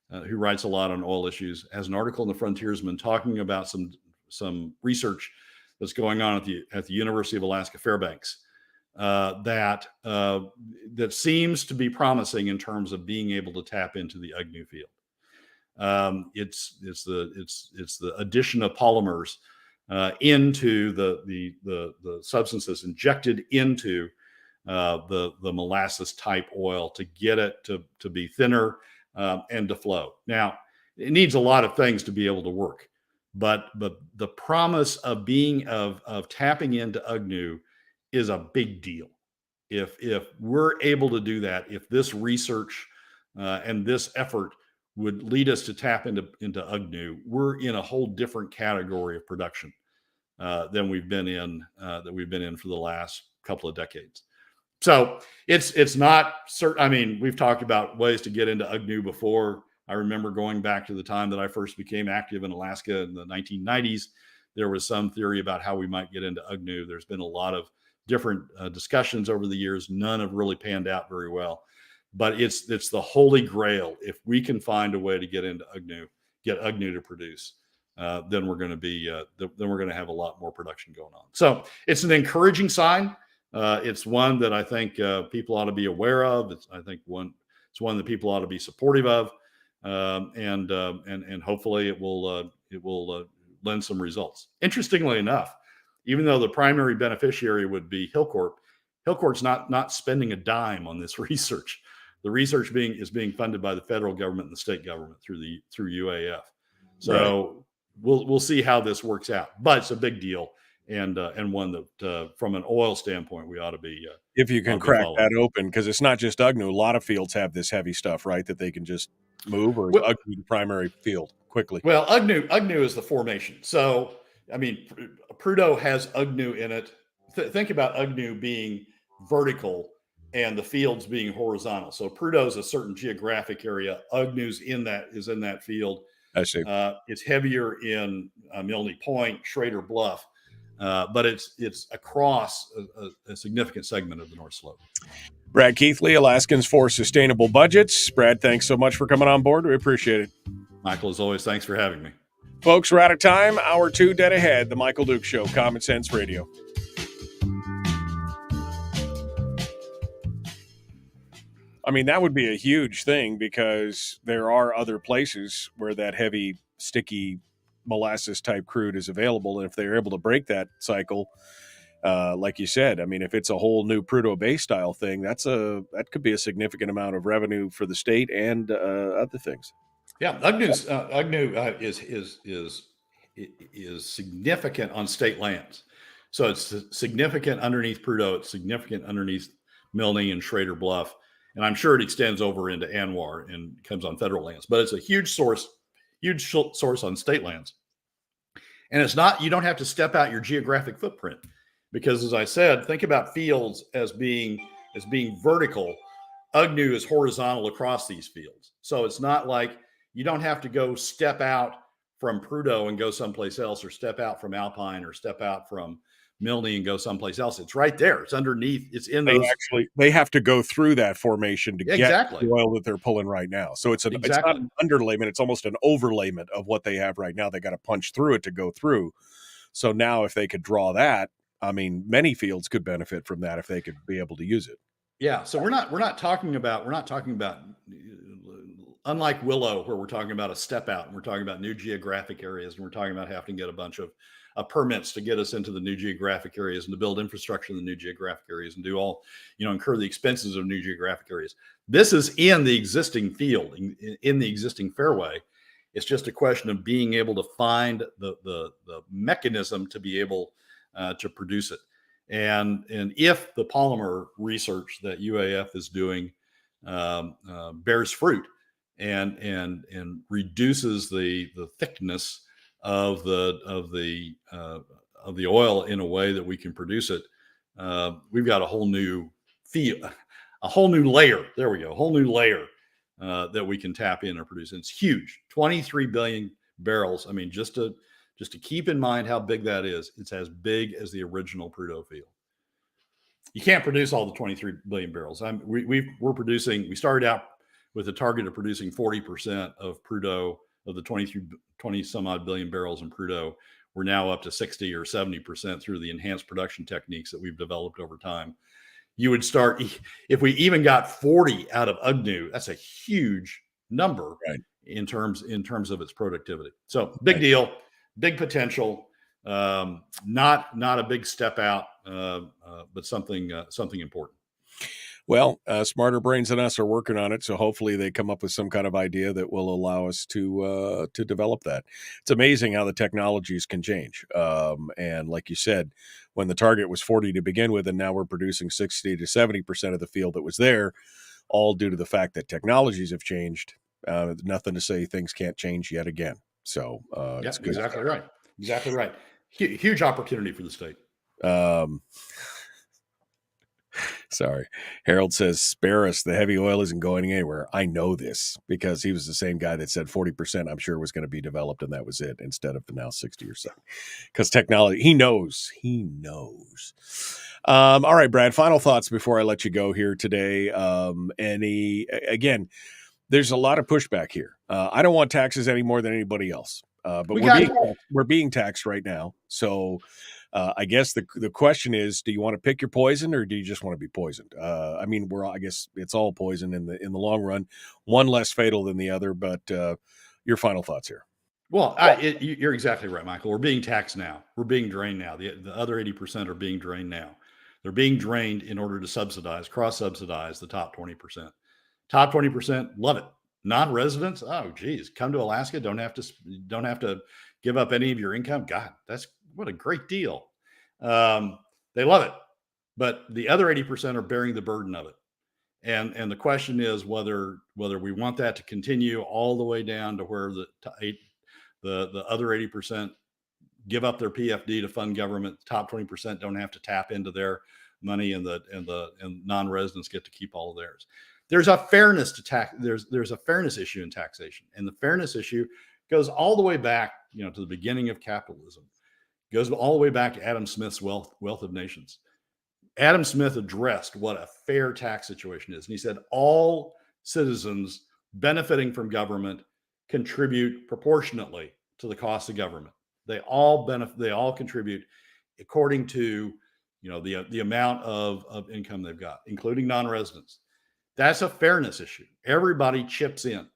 who writes a lot on oil issues, has an article in the Frontiersman talking about some research that's going on at the University of Alaska Fairbanks that seems to be promising in terms of being able to tap into the UGNU field. It's the addition of polymers into the substances injected into the molasses type oil to get it to be thinner and to flow. Now, it needs a lot of things to be able to work, but the promise of tapping into UGNU is a big deal. If we're able to do that, if this research and this effort would lead us to tap into UGNU, we're in a whole different category of production than we've been in for the last couple of decades. So it's not certain. I mean, we've talked about ways to get into UGNU before. I remember going back to the time that I first became active in Alaska in the 1990s. There was some theory about how we might get into UGNU. There's been a lot of different discussions over the years. None have really panned out very well. But it's the holy grail. If we can find a way to get into UGNU, get UGNU to produce, then we're going to have a lot more production going on. So it's an encouraging sign. It's one that I think people ought to be aware of. It's one that people ought to be supportive of, and hopefully it will lend some results. Interestingly enough, even though the primary beneficiary would be Hillcorp's not spending a dime on this research. The research is being funded by the federal government and the state government through UAF. So we'll see how this works out. But it's a big deal, and one that from an oil standpoint we ought to be. If you can crack that open, because it's not just UGNU. A lot of fields have this heavy stuff, right? That they can just move, or is UGNU the primary field quickly? Well, UGNU is the formation. So I mean, Prudhoe has UGNU in it. Think about UGNU being vertical and the fields being horizontal. So Prudhoe is a certain geographic area. UGNU's is in that field. I see. It's heavier in Milne Point, Schrader Bluff, but it's across a significant segment of the North Slope. Brad Keithley, Alaskans for Sustainable Budgets. Brad, thanks so much for coming on board. We appreciate it. Michael, as always, thanks for having me. Folks, we're out of time. Hour 2 dead ahead. The Michael Duke Show, Common Sense Radio. I mean, that would be a huge thing because there are other places where that heavy, sticky molasses-type crude is available. And if they're able to break that cycle, like you said, I mean, if it's a whole new Prudhoe Bay style thing, that could be a significant amount of revenue for the state and other things. Yeah, UGNU is significant on state lands. So it's significant underneath Prudhoe. It's significant underneath Milne and Schrader Bluff. And I'm sure it extends over into Anwar and comes on federal lands. But it's a huge source on state lands. And it's not, you don't have to step out your geographic footprint. Because as I said, think about fields as being vertical. UGNU is horizontal across these fields. So it's not like you don't have to go step out from Prudhoe and go someplace else, or step out from Alpine, or step out from Milne and go someplace else. It's right there. It's underneath. It's in those. They have to go through that formation to get the oil that they're pulling right now. So it's not an underlayment. It's almost an overlayment of what they have right now. They got to punch through it to go through. So now if they could draw that, I mean, many fields could benefit from that if they could be able to use it. Yeah. So we're not talking about, unlike Willow, where we're talking about a step out and we're talking about new geographic areas, and we're talking about having to get a bunch of permits to get us into the new geographic areas and to build infrastructure in the new geographic areas and do all, incur the expenses of new geographic areas. This is in the existing field, in the existing fairway. It's just a question of being able to find the mechanism to be able to produce it. And if the polymer research that UAF is doing bears fruit and reduces the thickness of the oil in a way that we can produce it. We've got a whole new layer. There we go, a whole new layer that we can tap in and produce. And it's huge, 23 billion barrels. I mean, just to keep in mind how big that is, it's as big as the original Prudhoe field. You can't produce all the 23 billion barrels. We started out with a target of producing 40% of Prudhoe, of the 20 some odd billion barrels in Prudhoe. We're now up to 60 or 70% through the enhanced production techniques that we've developed over time. You would start, if we even got 40 out of UGNU, that's a huge number, right, in terms of its productivity. So big deal, big potential, not a big step out, but something important. Well, smarter brains than us are working on it, so hopefully they come up with some kind of idea that will allow us to develop that. It's amazing how the technologies can change. And like you said, when the target was 40 to begin with, and now we're producing 60 to 70% of the field that was there, all due to the fact that technologies have changed. Nothing to say things can't change yet again. So it's good. Exactly right. Exactly right. Huge opportunity for the state. Sorry. Harold says, spare us. The heavy oil isn't going anywhere. I know this because he was the same guy that said 40% I'm sure was going to be developed, and that was it, instead of now 60 or 70. Because technology, he knows. All right, Brad, final thoughts before I let you go here today. Again, there's a lot of pushback here. I don't want taxes any more than anybody else. But we're being taxed right now. So I guess the question is, do you want to pick your poison, or do you just want to be poisoned? I mean, I guess it's all poison in the long run, one less fatal than the other. But your final thoughts here. Well, you're exactly right, Michael. We're being taxed now. We're being drained now. The other 80% are being drained now. They're being drained in order to cross-subsidize the top 20%. Top 20%, love it. Non-residents, oh geez, come to Alaska, don't have to give up any of your income. God, what a great deal. They love it, but the other 80% are bearing the burden of it. And the question is whether we want that to continue all the way down to where the other 80% give up their PFD to fund government. The top 20% don't have to tap into their money, and non-residents get to keep all of theirs. There's a fairness to tax. There's a fairness issue in taxation, and the fairness issue goes all the way back, to the beginning of capitalism. Goes all the way back to Adam Smith's Wealth of Nations. Adam Smith addressed what a fair tax situation is, and he said all citizens benefiting from government contribute proportionately to the cost of government. They all contribute according to the amount of income they've got, including non-residents. That's a fairness issue. Everybody chips in.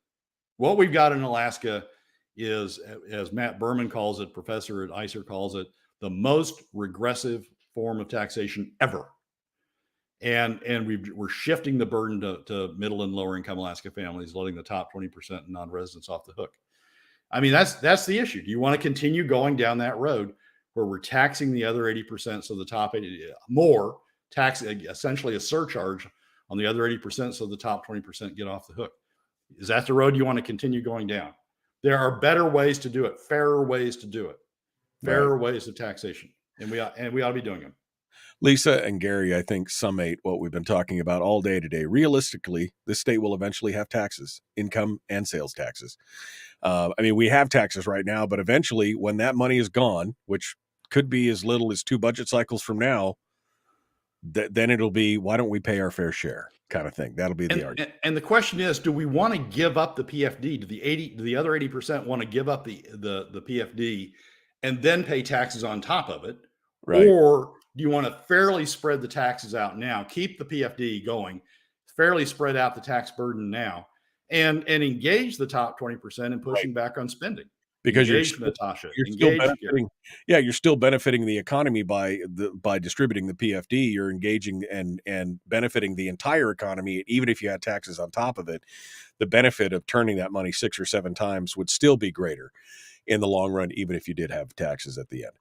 What we've got in Alaska is, as Matt Berman calls it, professor at ICER calls it, the most regressive form of taxation ever. And we're shifting the burden to middle and lower income Alaska families, letting the top 20% non-residents off the hook. I mean, that's the issue. Do you want to continue going down that road where we're taxing the other 80%, so the top 80 more, tax essentially a surcharge on the other 80%, so the top 20% get off the hook? Is that the road you want to continue going down? There are better ways to do it, fairer ways to do it, fairer ways of taxation, and we ought to be doing them. Lisa and Gary, I think, summate what we've been talking about all day today. Realistically, this state will eventually have taxes, income and sales taxes. I mean, we have taxes right now, but eventually when that money is gone, which could be as little as 2 budget cycles from now, then it'll be, why don't we pay our fair share kind of thing? That'll be the argument. And the question is, do we want to give up the PFD? Do the other 80% want to give up the PFD and then pay taxes on top of it? Right. Or do you want to fairly spread the taxes out now, keep the PFD going, fairly spread out the tax burden now, and engage the top 20% in pushing back on spending? Because you're still benefiting the economy by distributing the PFD. You're engaging and benefiting the entire economy. Even if you had taxes on top of it, the benefit of turning that money 6 or 7 times would still be greater in the long run, even if you did have taxes at the end.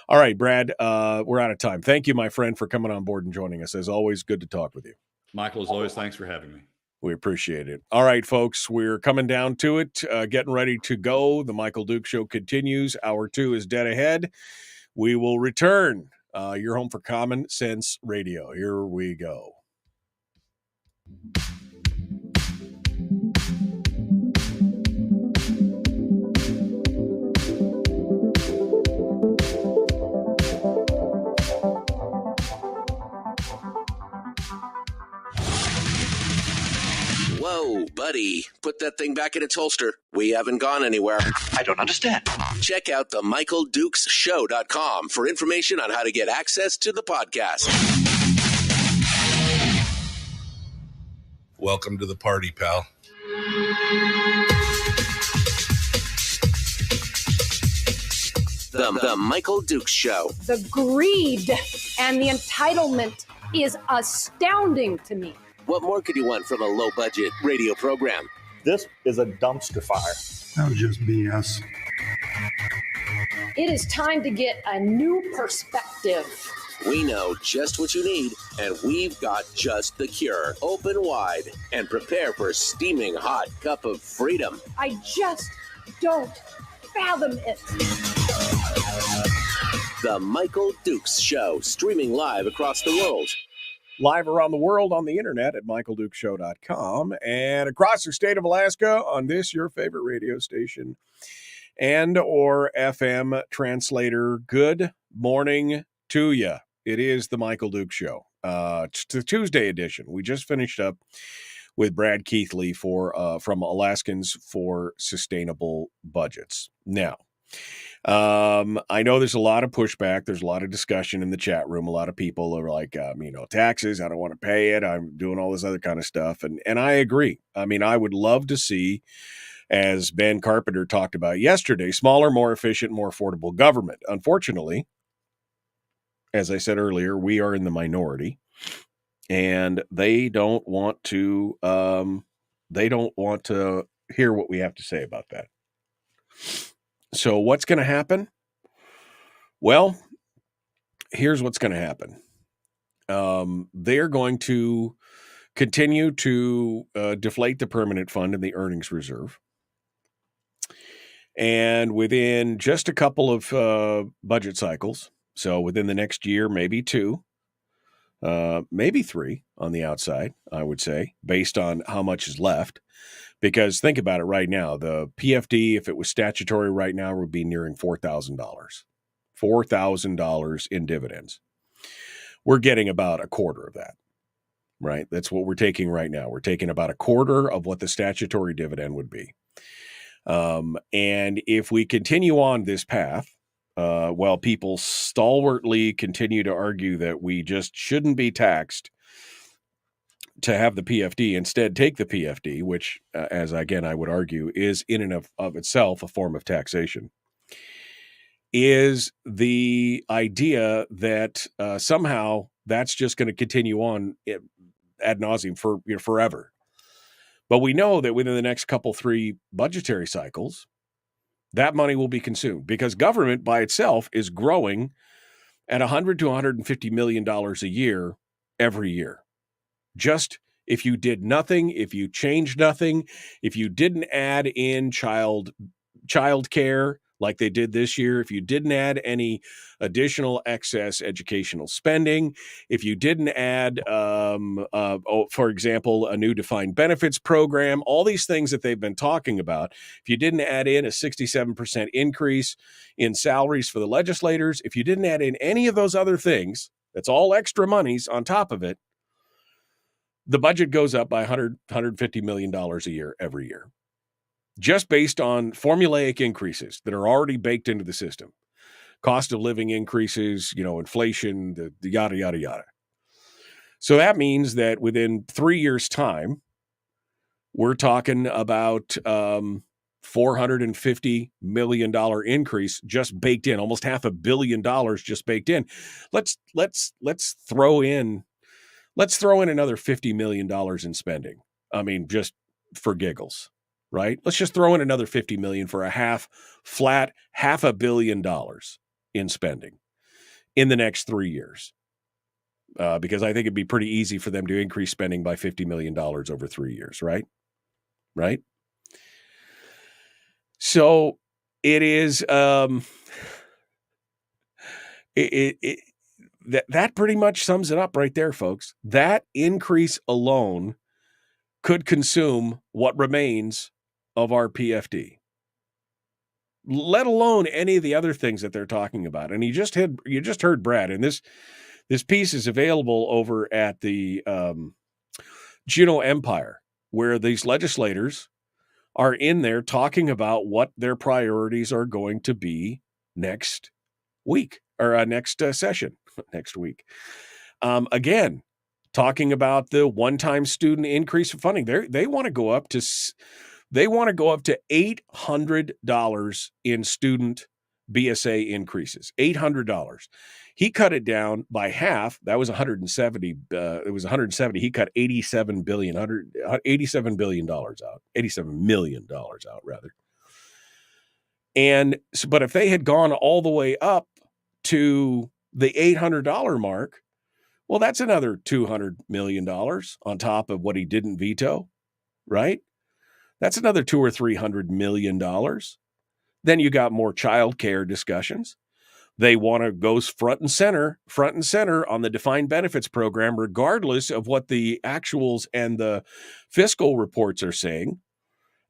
All right, Brad, we're out of time. Thank you, my friend, for coming on board and joining us. As always, good to talk with you. Michael, as always, thanks for having me. We appreciate it. All right, folks, we're coming down to it, getting ready to go. The Michael Duke Show continues. Hour 2 is dead ahead. We will return. Your home for Common Sense Radio. Here we go. Whoa, buddy. Put that thing back in its holster. We haven't gone anywhere. I don't understand. Check out the MichaelDukesShow.com for information on how to get access to the podcast. Welcome to the party, pal. The Michael Dukes Show. The greed and the entitlement is astounding to me. What more could you want from a low-budget radio program? This is a dumpster fire. That was just BS. It is time to get a new perspective. We know just what you need, and we've got just the cure. Open wide and prepare for a steaming hot cup of freedom. I just don't fathom it. The Michael Dukes Show, streaming live across the world. Live around the world on the internet at michaeldukeshow.com and across the state of Alaska on this, your favorite radio station and or FM translator. Good morning to you. It is the Michael Duke Show. It's the Tuesday edition. We just finished up with Brad Keithley from Alaskans for Sustainable Budgets. Now, I know there's a lot of pushback. There's a lot of discussion in the chat room. A lot of people are like, taxes, I don't want to pay it. I'm doing all this other kind of stuff. And I agree. I mean, I would love to see, as Ben Carpenter talked about yesterday, smaller, more efficient, more affordable government. Unfortunately, as I said earlier, we are in the minority and they don't want to hear what we have to say about that. So what's going to happen? Well, here's what's going to happen. They're going to continue to deflate the permanent fund and the earnings reserve. And within just a couple of budget cycles, so within the next year, maybe 2, maybe 3 on the outside, I would say, based on how much is left. Because think about it right now, the PFD, if it was statutory right now, would be nearing $4,000. $4,000 in dividends. We're getting about a quarter of that, right? That's what we're taking right now. We're taking about a quarter of what the statutory dividend would be. And if we continue on this path, while people stalwartly continue to argue that we just shouldn't be taxed to have the PFD, instead take the PFD, which, as again, I would argue, is in and of itself a form of taxation, is the idea that somehow that's just going to continue on ad nauseum for forever. But we know that within the next 3 budgetary cycles, that money will be consumed because government by itself is growing at $100 to $150 million a year every year. Just if you did nothing, if you changed nothing, if you didn't add in child care like they did this year, if you didn't add any additional excess educational spending, if you didn't add, for example, a new defined benefits program, all these things that they've been talking about, if you didn't add in a 67% increase in salaries for the legislators, if you didn't add in any of those other things, that's all extra monies on top of it, the budget goes up by $150 million a year every year, just based on formulaic increases that are already baked into the system. Cost of living increases, inflation, the yada, yada, yada. So that means that within 3 years' time, we're talking about $450 million increase just baked in, almost $500 million just baked in. Let's throw in another $50 million in spending. I mean, just for giggles, right? Let's just throw in another $50 million for a $500 million in spending in the next 3 years. because I think it'd be pretty easy for them to increase spending by $50 million over 3 years, right? Right? So it is that pretty much sums it up right there, folks. That increase alone could consume what remains of our PFD, let alone any of the other things that they're talking about. And you just heard Brad, and this piece is available over at the Juneau Empire, where these legislators are in there talking about what their priorities are going to be next week or next session next week. Again, talking about the one-time student increase of funding. They want to go up to $800 in student BSA increases. $800. He cut it down by half. That was 170. It was 170. He cut $87 billion out. $87 million out, rather. And so, but if they had gone all the way up to the $800 mark, well, that's another $200 million on top of what he didn't veto, right? That's another $200 or $300 million. Then you got more child care discussions. They want to go front and center on the defined benefits program, regardless of what the actuals and the fiscal reports are saying.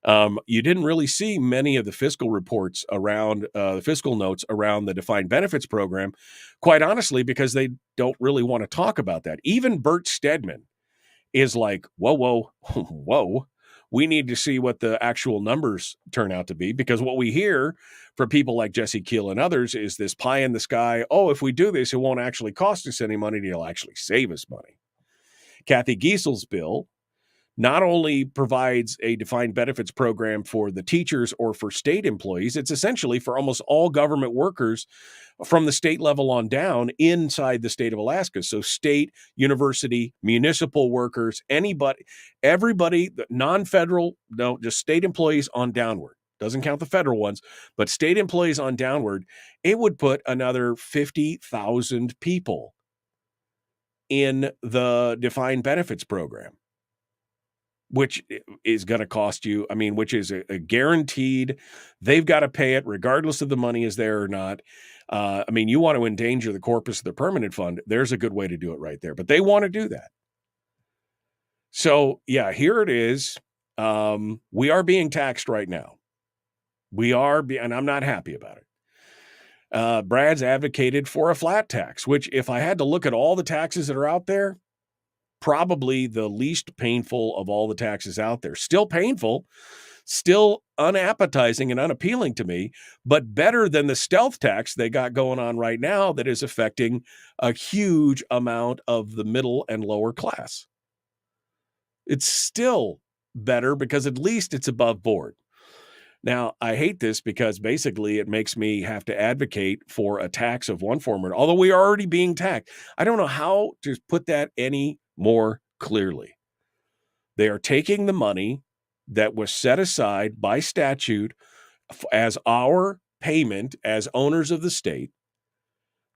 You didn't really see many of the fiscal reports around the fiscal notes around the defined benefits program, quite honestly, because they don't really want to talk about that. Even Bert Stedman is like, whoa, we need to see what the actual numbers turn out to be, because what we hear from people like Jesse Keel and others is this pie in the sky. Oh, if we do this, it won't actually cost us any money. It'll actually save us money. Kathy Giesel's bill not only provides a defined benefits program for the teachers or for state employees, it's essentially for almost all government workers from the state level on down inside the state of Alaska. So state, university, municipal workers, everybody, non-federal, no, just state employees on downward. Doesn't count the federal ones, but state employees on downward. It would put another 50,000 people in the defined benefits program, which is going to cost you, which is a guaranteed, they've got to pay it regardless of the money is there or not. You want to endanger the corpus of the permanent fund. There's a good way to do it right there, but they want to do that. So yeah, here it is. We are being taxed right now. And I'm not happy about it. Brad's advocated for a flat tax, which if I had to look at all the taxes that are out there, probably the least painful of all the taxes out there. Still painful, still unappetizing and unappealing to me, but better than the stealth tax they got going on right now that is affecting a huge amount of the middle and lower class. It's still better because at least it's above board. Now, I hate this because basically it makes me have to advocate for a tax of one form or another, although we are already being taxed. I don't know how to put that any more clearly. They are taking the money that was set aside by statute as our payment as owners of the state.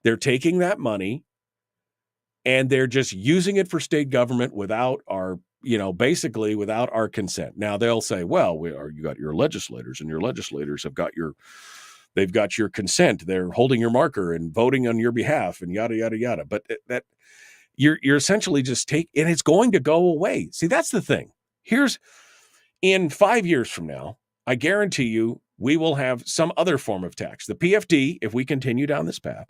They're taking that money and they're just using it for state government without our, basically without our consent. Now they'll say, well, you got your legislators and your legislators they've got your consent. They're holding your marker and voting on your behalf and yada, yada, yada. But that you're essentially just and it's going to go away. See, that's the thing. In 5 years from now, I guarantee you, we will have some other form of tax. The PFD, if we continue down this path,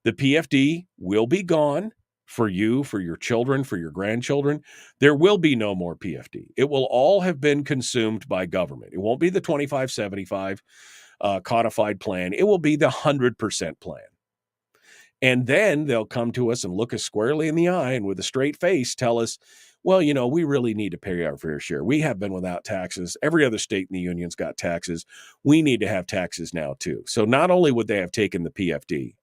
the PFD will be gone for you, for your children, for your grandchildren. There will be no more PFD. It will all have been consumed by government. It won't be the 25/75 codified plan. It will be the 100% plan. And then they'll come to us and look us squarely in the eye and with a straight face tell us, well, we really need to pay our fair share. We have been without taxes. Every other state in the union's got taxes. We need to have taxes now too. So not only would they have taken the PFD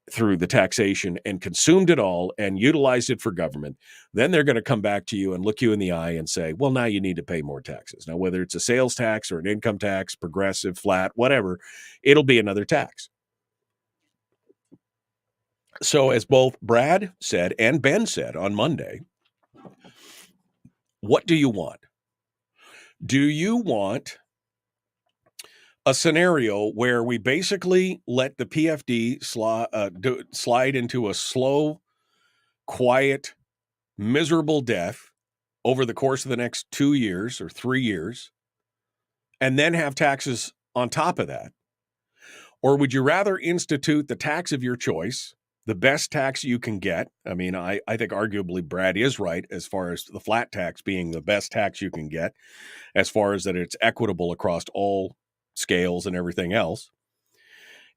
through the taxation and consumed it all and utilized it for government, then they're going to come back to you and look you in the eye and say, well, now you need to pay more taxes. Now, whether it's a sales tax or an income tax, progressive, flat, whatever, it'll be another tax. So as both Brad said and Ben said on Monday, what do you want? Do you want a scenario where we basically let the PFD slide into a slow, quiet, miserable death over the course of the next 2 years or 3 years, and then have taxes on top of that? Or would you rather institute the tax of your choice, the best tax you can get? I mean, I think arguably Brad is right as far as the flat tax being the best tax you can get, as far as that it's equitable across all scales and everything else.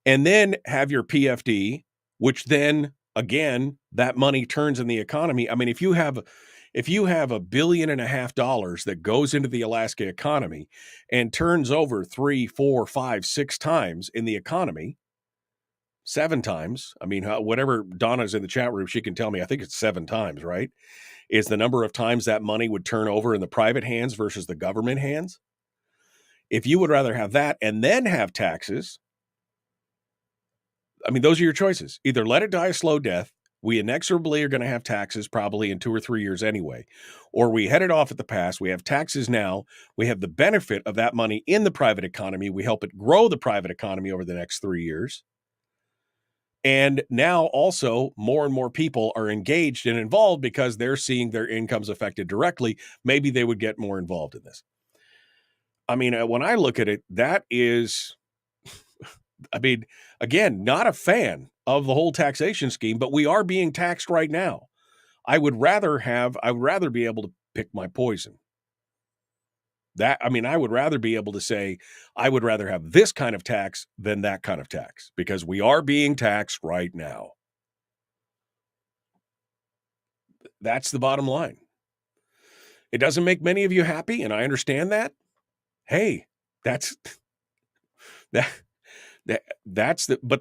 And then have your PFD, which then, again, that money turns in the economy. I mean, if you have $1.5 billion that goes into the Alaska economy and turns over 3, 4, 5, 6 times in the economy, 7 times, I mean, whatever Donna's in the chat room, she can tell me, I think it's 7 times, right? Is the number of times that money would turn over in the private hands versus the government hands. If you would rather have that and then have taxes, I mean, those are your choices. Either let it die a slow death. We inexorably are going to have taxes probably in 2 or 3 years anyway. Or we head it off at the pass. We have taxes now. We have the benefit of that money in the private economy. We help it grow the private economy over the next 3 years. And now also more and more people are engaged and involved because they're seeing their incomes affected directly. Maybe they would get more involved in this. I mean, when I look at it, that is, I mean, again, not a fan of the whole taxation scheme, but we are being taxed right now. I would rather be able to pick my poison. I would rather be able to say, I would rather have this kind of tax than that kind of tax, because we are being taxed right now. That's the bottom line. It doesn't make many of you happy, and I understand that. Hey, but the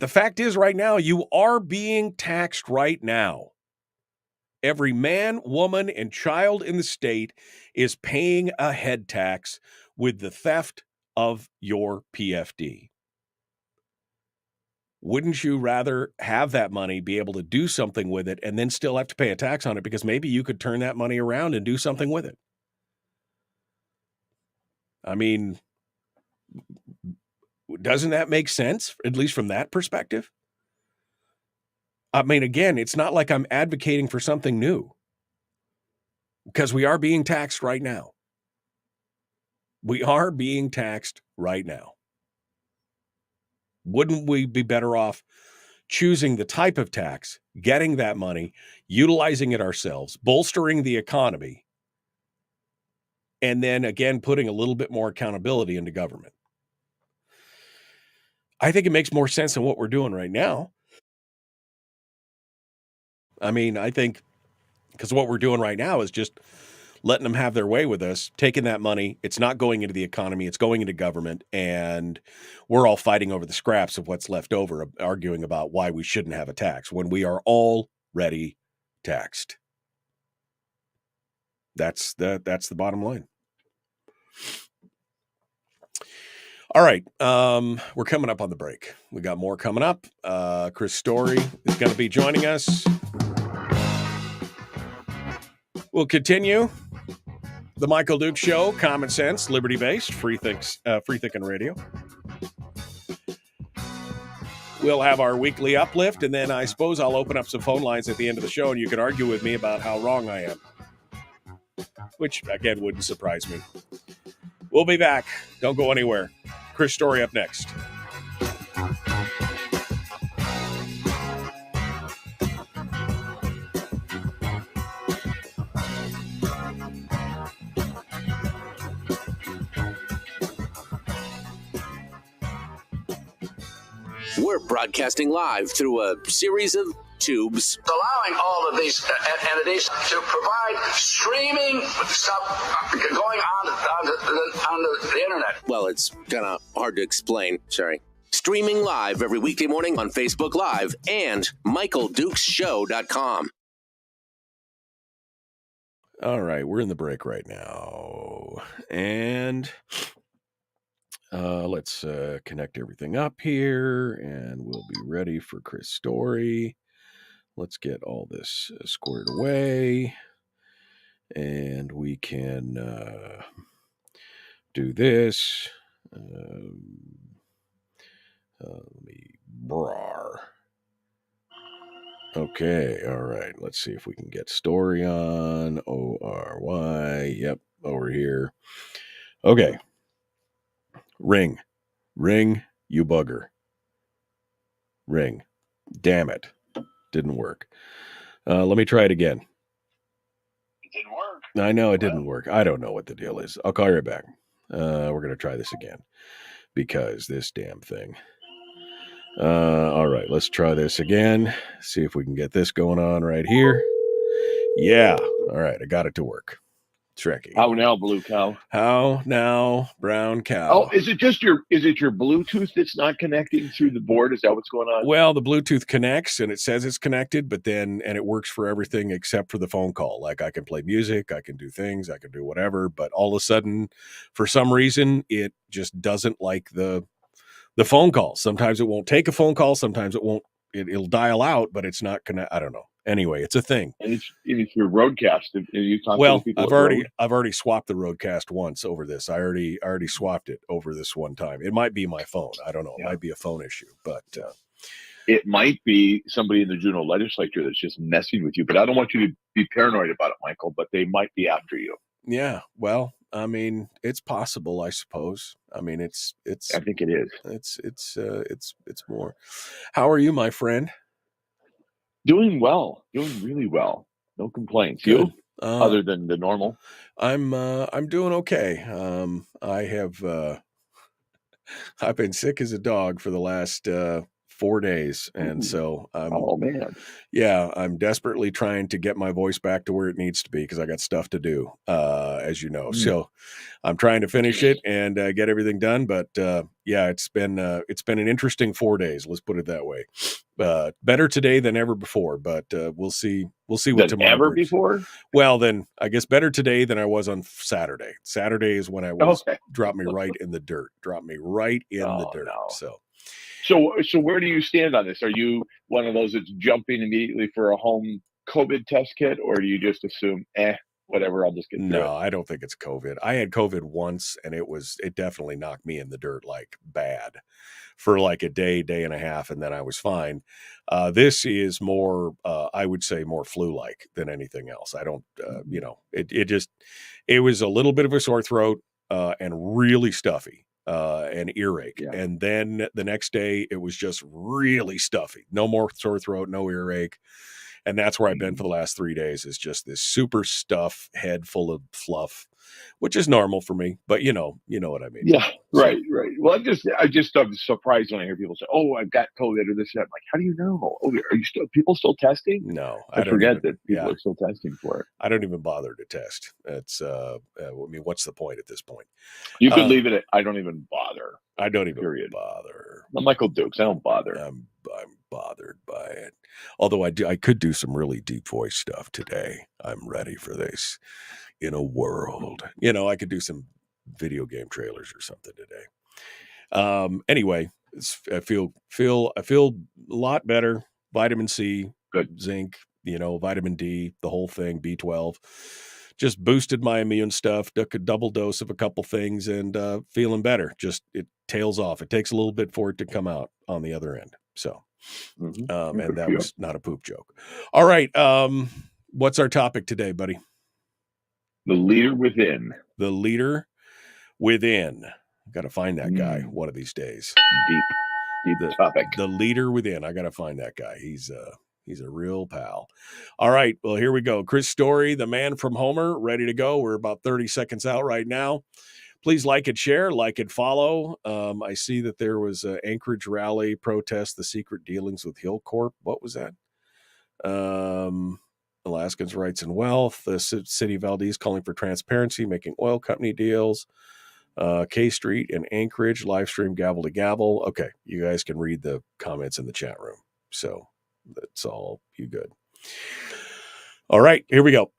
fact is right now, you are being taxed right now. Every man, woman, and child in the state is paying a head tax with the theft of your PFD. Wouldn't you rather have that money, be able to do something with it, and then still have to pay a tax on it because maybe you could turn that money around and do something with it? I mean, doesn't that make sense, at least from that perspective? I mean, again, it's not like I'm advocating for something new, because we are being taxed right now. We are being taxed right now. Wouldn't we be better off choosing the type of tax, getting that money, utilizing it ourselves, bolstering the economy, and then again, putting a little bit more accountability into government? I think it makes more sense than what we're doing right now. I mean, I think because what we're doing right now is just letting them have their way with us, taking that money. It's not going into the economy. It's going into government. And we're all fighting over the scraps of what's left over, arguing about why we shouldn't have a tax when we are already taxed. That's the bottom line. All right. We're coming up on the break. We got more coming up. Chris Story is going to be joining us. We'll continue the Michael Duke Show, common sense, liberty-based, free thinking radio. We'll have our weekly uplift, and then I suppose I'll open up some phone lines at the end of the show, and you can argue with me about how wrong I am, which, again, wouldn't surprise me. We'll be back. Don't go anywhere. Chris Story up next. We're broadcasting live through a series of tubes, allowing all of these entities to provide streaming stuff going on the internet. Well, it's kind of hard to explain. Sorry. Streaming live every weekday morning on Facebook Live and MichaelDukesShow.com. All right, we're in the break right now, and let's connect everything up here, and we'll be ready for Chris Story. let's get all this squared away. And we can do this. Let me brar. Okay, all right. Let's see if we can get story on. ORY. Yep, over here. Okay. Ring, you bugger. Ring. Damn it. Didn't work. Let me try it again. It didn't work. I know it didn't work. I don't know what the deal is. I'll call you right back. We're going to try this again because this damn thing. All right, let's try this again. See if we can get this going on right here. Yeah. All right, I got it to work. Tricky. How now, blue cow? How now, brown cow? Oh, is it your Bluetooth that's not connecting through the board? Is that what's going on? Well, the Bluetooth connects and it says it's connected, but then it works for everything except for the phone call. Like I can play music, I can do things, I can do whatever, but all of a sudden, for some reason, it just doesn't like the phone call. Sometimes it won't take a phone call, sometimes it won't. It'll dial out, but it's not gonna. I don't know. Anyway, it's a thing. And it's your Roadcast. Well, I've already swapped the Roadcast once over this. I already swapped it over this one time. It might be my phone. I don't know. It might be a phone issue, but it might be somebody in the Juneau legislature that's just messing with you. But I don't want you to be paranoid about it, Michael. But they might be after you. Yeah. Well, I mean, it's possible, I suppose. I mean, it's. I think it is. It's more. How are you, my friend? Doing well. Doing really well. No complaints. Good. You? Other than the normal. I'm doing okay. I have I've been sick as a dog for the last 4 days, and so oh man, yeah, I'm desperately trying to get my voice back to where it needs to be because I got stuff to do, as you know. So I'm trying to finish it and get everything done. But yeah, it's been an interesting 4 days. Let's put it that way. Better today than ever before, but we'll see. We'll see what tomorrow brings. Before. Well, then I guess better today than I was on Saturday. Saturday is when I was dropped me right in the dirt. No. So where do you stand on this? Are you one of those that's jumping immediately for a home COVID test kit, or do you just assume, whatever, I'll just get through it? No, I don't think it's COVID. I had COVID once, and it definitely knocked me in the dirt like bad for like a day and a half, and then I was fine. This is more, I would say, more flu-like than anything else. I don't, it was a little bit of a sore throat and really stuffy. And earache. Yeah. And then the next day it was just really stuffy. No more sore throat, no earache. And that's where I've been for the last 3 days, is just this super stuff head full of fluff, which is normal for me, but you know what I mean. Yeah. Right. Well, I'm surprised when I hear people say, "Oh, I've got COVID" or this and that. I'm like, how do you know? Oh, are you people still testing? No, I forget that people are still testing for it. I don't even bother to test. It's, I mean, what's the point at this point? You could leave it at, I don't even bother. I don't even bother. I'm Michael Dukes. I don't bother. I'm bothered by it. Although I could do some really deep voice stuff today. I'm ready for this. In a world, I could do some video game trailers or something today. Anyway, I feel a lot better. Vitamin C, good, zinc, vitamin D, the whole thing, B12. Just boosted my immune stuff. Took a double dose of a couple things and feeling better. Just it tails off. It takes a little bit for it to come out on the other end. So, and that was not a poop joke. All right, what's our topic today, buddy? The leader within. The leader within. Got to find that guy one of these days. Deep topic. The leader within. I got to find that guy. He's a real pal. All right. Well, here we go. Chris Story, the man from Homer, ready to go. We're about 30 seconds out right now. Please like and share, like and follow. I see that there was an Anchorage rally protest, the secret dealings with Hill Corp. What was that? Alaskans' rights and wealth. The city of Valdez calling for transparency, making oil company deals. K Street in Anchorage, live stream gavel to gavel. Okay, you guys can read the comments in the chat room. So that's all you good. All right, here we go.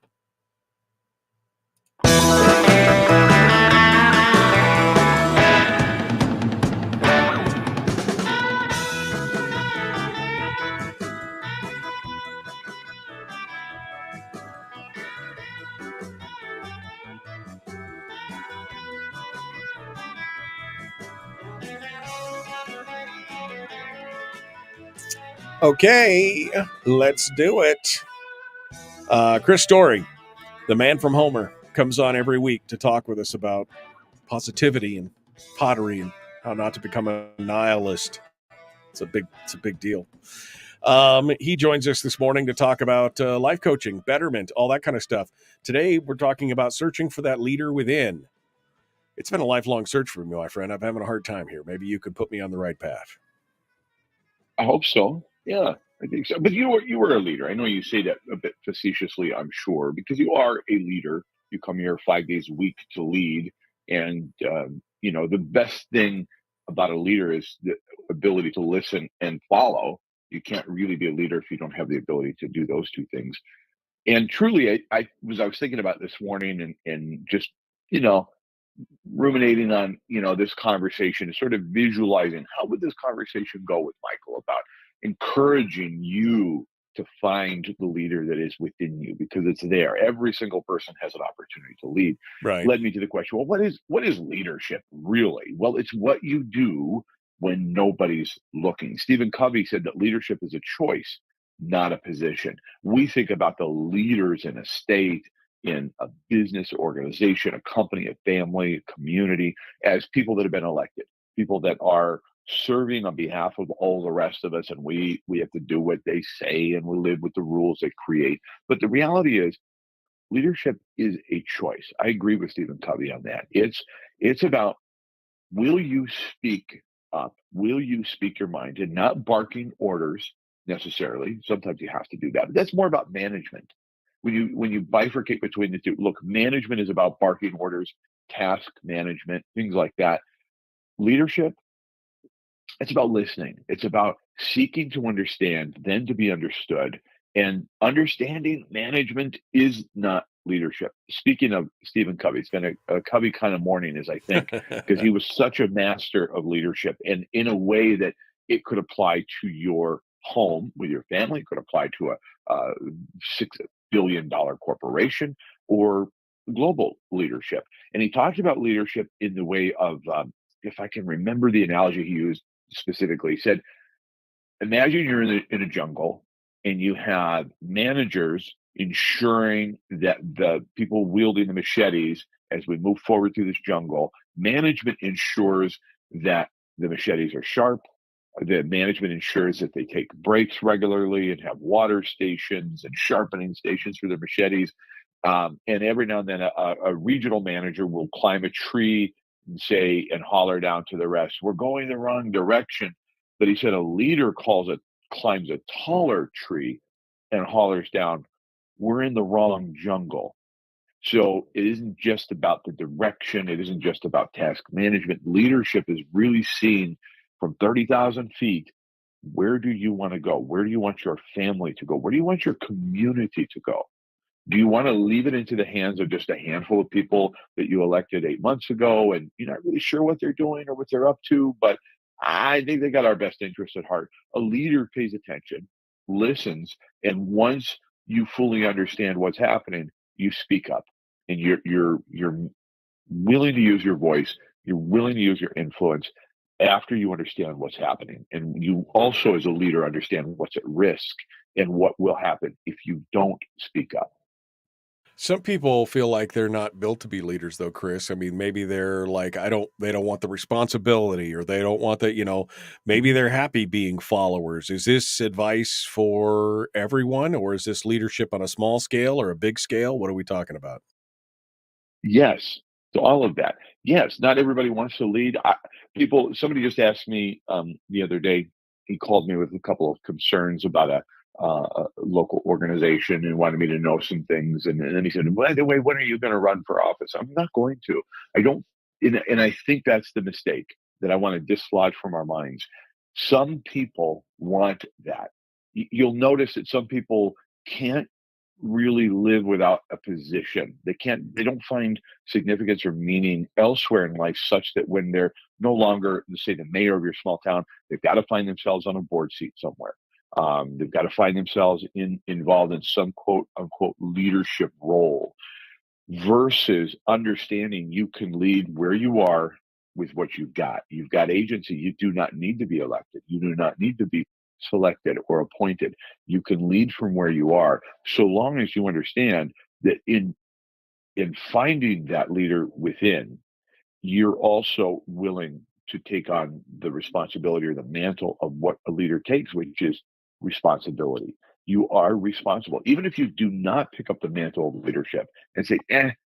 Okay, let's do it. Chris Story, the man from Homer, comes on every week to talk with us about positivity and pottery and how not to become a nihilist. It's a big deal. He joins us this morning to talk about life coaching, betterment, all that kind of stuff. Today, we're talking about searching for that leader within. It's been a lifelong search for me, my friend. I'm having a hard time here. Maybe you could put me on the right path. I hope so. Yeah, I think so. But you were a leader. I know you say that a bit facetiously, I'm sure, because you are a leader. You come here 5 days a week to lead, and the best thing about a leader is the ability to listen and follow. You can't really be a leader if you don't have the ability to do those two things. And truly, I was thinking about this morning and just ruminating on this conversation, sort of visualizing how would this conversation go with Michael about encouraging you to find the leader that is within you, because it's there. Every single person has an opportunity to lead. Right. Led me to the question, well, what is leadership really? Well, it's what you do when nobody's looking. Stephen Covey said that leadership is a choice, not a position. We think about the leaders in a state, in a business organization, a company, a family, a community, as people that have been elected, people that are serving on behalf of all the rest of us, and we have to do what they say and we live with the rules they create. But the reality is, leadership is a choice. I agree with Stephen Covey on that. It's about, will you speak up? Will you speak your mind, and not barking orders necessarily? Sometimes you have to do that, but that's more about management. When you bifurcate between the two, look, management is about barking orders, task management, things like that. Leadership, it's about listening. It's about seeking to understand, then to be understood. And understanding management is not leadership. Speaking of Stephen Covey, it's been a Covey kind of morning, as I think, because he was such a master of leadership, and in a way that it could apply to your home with your family, it could apply to a $6 billion corporation or global leadership. And he talked about leadership in the way of, if I can remember the analogy he used specifically, he said, imagine you're in a jungle and you have managers ensuring that the people wielding the machetes, as we move forward through this jungle, management ensures that the machetes are sharp. The management ensures that they take breaks regularly and have water stations and sharpening stations for their machetes. And every now and then a regional manager will climb a tree and holler down to the rest, we're going the wrong direction. But he said a leader climbs a taller tree and hollers down, we're in the wrong jungle. So it isn't just about the direction. It isn't just about task management. Leadership is really seen from 30,000 feet. Where do you want to go? Where do you want your family to go? Where do you want your community to go? Do you want to leave it into the hands of just a handful of people that you elected 8 months ago and you're not really sure what they're doing or what they're up to, but I think they got our best interest at heart? A leader pays attention, listens, and once you fully understand what's happening, you speak up, and you're willing to use your voice, you're willing to use your influence after you understand what's happening. And you also, as a leader, understand what's at risk and what will happen if you don't speak up. Some people feel like they're not built to be leaders, though, Chris. I mean, maybe they're like, they don't want the responsibility, or they don't want that, maybe they're happy being followers. Is this advice for everyone, or is this leadership on a small scale or a big scale? What are we talking about? Yes, to all of that. Yes, not everybody wants to lead. Somebody just asked me the other day, he called me with a couple of concerns about a local organization and wanted me to know some things. And then he said, by the way, when are you going to run for office? I'm not going to. I don't. And I think that's the mistake that I want to dislodge from our minds. Some people want that. You'll notice that some people can't really live without a position. They don't find significance or meaning elsewhere in life, such that when they're no longer, say, the mayor of your small town, they've got to find themselves on a board seat somewhere. They've got to find themselves involved in some quote unquote leadership role, versus understanding you can lead where you are with what you've got. You've got agency. You do not need to be elected. You do not need to be selected or appointed. You can lead from where you are, so long as you understand that in finding that leader within, you're also willing to take on the responsibility or the mantle of what a leader takes, which is responsibility. You are responsible. Even if you do not pick up the mantle of leadership and say,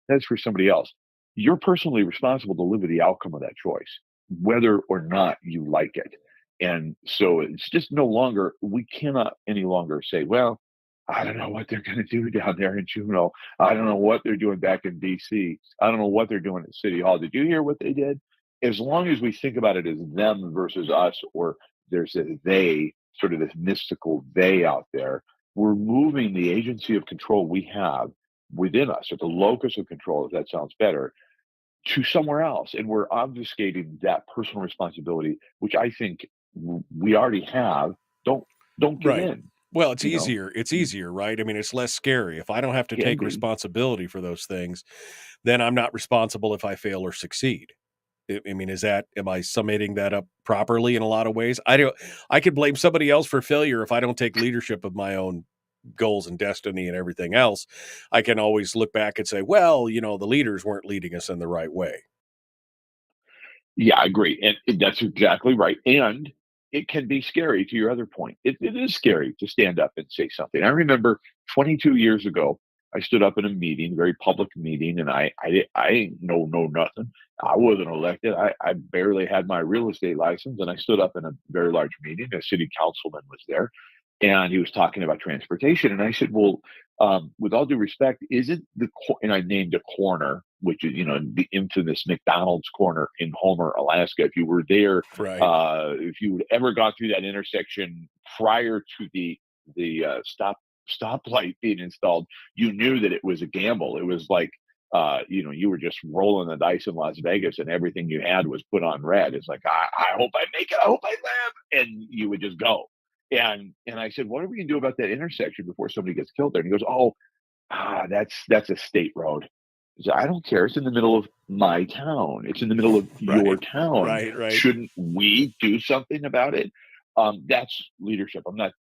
that's for somebody else, you're personally responsible to live with the outcome of that choice, whether or not you like it. And so it's just we cannot any longer say, well, I don't know what they're going to do down there in Juneau. I don't know what they're doing back in D.C. I don't know what they're doing at City Hall. Did you hear what they did? As long as we think about it as them versus us, or there's a they, sort of this mystical they out there, we're moving the agency of control we have within us, or the locus of control, if that sounds better, to somewhere else. And we're obfuscating that personal responsibility, which I think we already have. Don't give in. Well, it's easier. It's easier, right? I mean, it's less scary. If I don't have to take responsibility for those things, then I'm not responsible if I fail or succeed. I mean, am I summating that up properly in a lot of ways? I could blame somebody else for failure if I don't take leadership of my own goals and destiny and everything else. I can always look back and say, well, the leaders weren't leading us in the right way. Yeah, I agree. And that's exactly right. And it can be scary, to your other point. It is scary to stand up and say something. I remember 22 years ago, I stood up in a meeting, very public meeting, and I know nothing. I wasn't elected. I barely had my real estate license, and I stood up in a very large meeting. A city councilman was there, and he was talking about transportation. And I said, well, with all due respect, isn't and I named a corner, which is, the infamous McDonald's corner in Homer, Alaska. If you were there, if you had ever gone through that intersection prior to the stoplight being installed, you knew that it was a gamble. It was like, you were just rolling the dice in Las Vegas, and everything you had was put on red. It's like, I hope I make it. I hope I live. And you would just go. And I said, what are we going to do about that intersection before somebody gets killed there? And he goes, that's a state road. I said, I don't care. It's in the middle of my town. It's in the middle of your town. Right. Shouldn't we do something about it? That's leadership. I'm not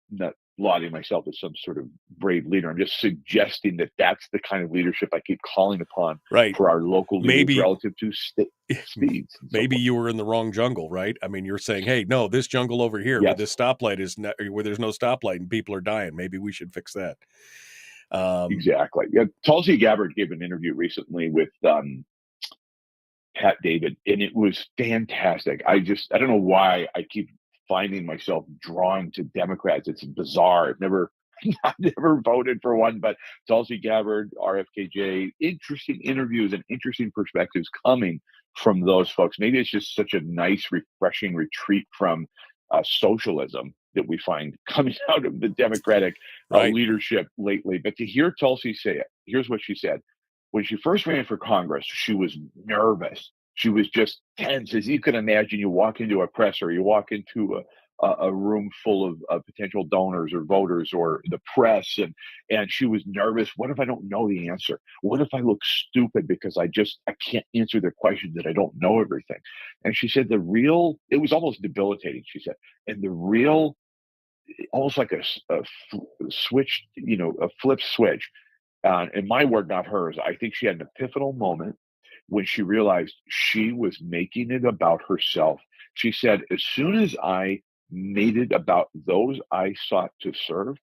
lauding myself as some sort of brave leader. I'm just suggesting that that's the kind of leadership I keep calling upon for our local leaders relative to speeds. Maybe you were in the wrong jungle, right? I mean, you're saying, hey, no, this jungle over here where this stoplight is where there's no stoplight and people are dying. Maybe we should fix that. Exactly. Yeah, Tulsi Gabbard gave an interview recently with Pat David, and it was fantastic. I don't know why I keep finding myself drawn to Democrats. It's bizarre. I've never voted for one, but Tulsi Gabbard, RFKJ, interesting interviews and interesting perspectives coming from those folks. Maybe it's just such a nice, refreshing retreat from socialism that we find coming out of the Democratic leadership lately. But to hear Tulsi say it, here's what she said. When she first ran for Congress, she was nervous. She was just tense. As you can imagine, you walk into a presser, you walk into a room full of potential donors or voters or the press, and she was nervous. What if I don't know the answer? What if I look stupid because I can't answer their questions, that I don't know everything? And she said it was almost debilitating, she said. And the real, almost like a switch, a flip switch. And my word, not hers. I think she had an epiphanal moment when she realized she was making it about herself. She said, as soon as I made it about those I sought to serve,